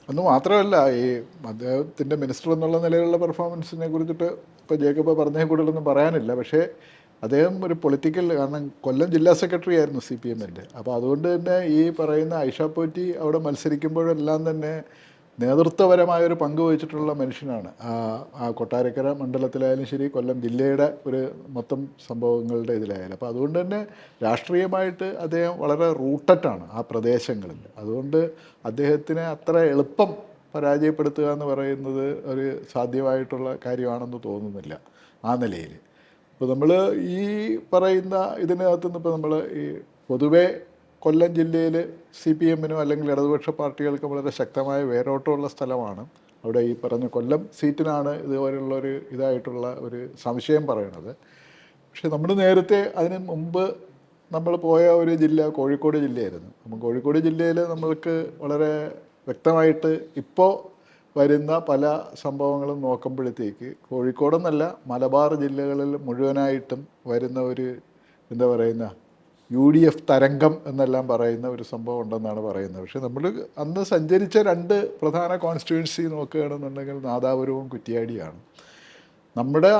ഒന്ന് മാത്രമല്ല, ഈ അദ്ദേഹത്തിൻ്റെ മിനിസ്റ്റർ എന്നുള്ള നിലയിലുള്ള പെർഫോമൻസിനെ കുറിച്ചിട്ട് ഇപ്പോൾ ജേക്കബ് പറഞ്ഞതിൽ കൂടുതലൊന്നും പറയാനില്ല. പക്ഷേ അദ്ദേഹം ഒരു പൊളിറ്റിക്കൽ, കാരണം കൊല്ലം ജില്ലാ സെക്രട്ടറി ആയിരുന്നു CPM-ൻ്റെ. അപ്പോൾ അതുകൊണ്ട് തന്നെ ഈ പറയുന്ന ഐഷ പോറ്റി അവിടെ മത്സരിക്കുമ്പോഴെല്ലാം തന്നെ നേതൃത്വപരമായൊരു പങ്ക് വഹിച്ചിട്ടുള്ള മനുഷ്യനാണ്. ആ കൊട്ടാരക്കര മണ്ഡലത്തിലായാലും ശരി, കൊല്ലം ജില്ലയുടെ ഒരു മൊത്തം സംഭവങ്ങളുടെ ഇതിലായാലും. അപ്പോൾ അതുകൊണ്ട് തന്നെ രാഷ്ട്രീയമായിട്ട് അദ്ദേഹം വളരെ റൂട്ടഡാണ് ആ പ്രദേശങ്ങളിൽ. അതുകൊണ്ട് അദ്ദേഹത്തിനെ അത്ര എളുപ്പം പരാജയപ്പെടുത്തുക എന്ന് പറയുന്നത് ഒരു സാധ്യമായിട്ടുള്ള കാര്യമാണെന്ന് തോന്നുന്നില്ല ആ നിലയിൽ. ഇപ്പോൾ നമ്മൾ ഈ പറയുന്ന ഇതിനകത്തുനിന്ന് ഇപ്പോൾ നമ്മൾ ഈ പൊതുവേ കൊല്ലം ജില്ലയിൽ CPM-നും അല്ലെങ്കിൽ ഇടതുപക്ഷ പാർട്ടികൾക്ക് വളരെ ശക്തമായ വേരോട്ടമുള്ള സ്ഥലമാണ്. അവിടെ ഈ പറഞ്ഞ കൊല്ലം സീറ്റിനാണ് ഇതുപോലുള്ളൊരു ഇതായിട്ടുള്ള ഒരു സംശയം പറയണത്. പക്ഷേ നമ്മൾ നേരത്തെ അതിന് മുമ്പ് നമ്മൾ പോയ ഒരു ജില്ല കോഴിക്കോട് ജില്ലയായിരുന്നു. അപ്പം കോഴിക്കോട് ജില്ലയിൽ നമ്മൾക്ക് വളരെ വ്യക്തമായിട്ട് ഇപ്പോൾ വരുന്ന പല സംഭവങ്ങളും നോക്കുമ്പോഴത്തേക്ക് കോഴിക്കോടെന്നല്ല മലബാർ ജില്ലകളിൽ മുഴുവനായിട്ടും വരുന്ന ഒരു എന്താ പറയുന്ന UDF തരംഗം എന്നെല്ലാം പറയുന്ന ഒരു സംഭവം ഉണ്ടെന്നാണ് പറയുന്നത്. പക്ഷേ നമ്മൾ അന്ന് സഞ്ചരിച്ച 2 പ്രധാന കോൺസ്റ്റിറ്റ്യുവൻസി നോക്കുകയാണെന്നുണ്ടെങ്കിൽ നാദാപുരവും കുറ്റ്യാടിയാണ്. നമ്മുടെ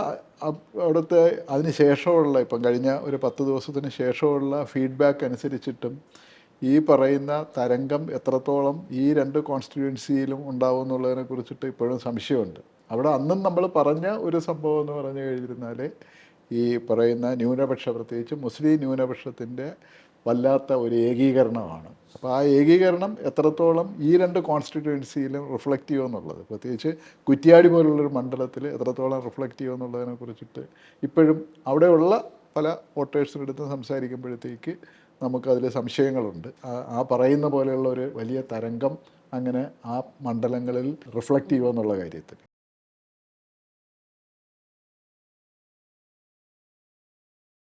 അവിടുത്തെ അതിന് ശേഷമുള്ള, ഇപ്പം കഴിഞ്ഞ ഒരു 10 ദിവസത്തിന് ശേഷമുള്ള ഫീഡ്ബാക്ക് അനുസരിച്ചിട്ടും ഈ പറയുന്ന തരംഗം എത്രത്തോളം ഈ 2 കോൺസ്റ്റിറ്റ്യുവൻസിയിലും ഉണ്ടാവും എന്നുള്ളതിനെ കുറിച്ചിട്ട് ഇപ്പോഴും സംശയമുണ്ട്. അവിടെ അന്നും നമ്മൾ പറഞ്ഞ ഒരു സംഭവം എന്ന് പറഞ്ഞു കഴിഞ്ഞിരുന്നാൽ ഈ പറയുന്ന ന്യൂനപക്ഷ, പ്രത്യേകിച്ച് മുസ്ലിം ന്യൂനപക്ഷത്തിൻ്റെ വല്ലാത്ത ഒരു ഏകീകരണമാണ്. അപ്പോൾ ആ ഏകീകരണം എത്രത്തോളം ഈ 2 കോൺസ്റ്റിറ്റ്യുവൻസിയിലും റിഫ്ലക്റ്റ് ചെയ്യുമെന്നുള്ളത്, പ്രത്യേകിച്ച് കുറ്റ്യാടി പോലുള്ളൊരു മണ്ഡലത്തിൽ എത്രത്തോളം റിഫ്ലക്റ്റ് ചെയ്യുമെന്നുള്ളതിനെ കുറിച്ചിട്ട് ഇപ്പോഴും അവിടെയുള്ള പല വോട്ടേഴ്സിൻ്റെ അടുത്ത് സംസാരിക്കുമ്പോഴത്തേക്ക് നമുക്കതിൽ സംശയങ്ങളുണ്ട്. ആ പറയുന്ന പോലെയുള്ള ഒരു വലിയ തരംഗം അങ്ങനെ ആ മണ്ഡലങ്ങളിൽ റിഫ്ലക്റ്റ് ചെയ്യുമെന്നുള്ള കാര്യത്തിൽ.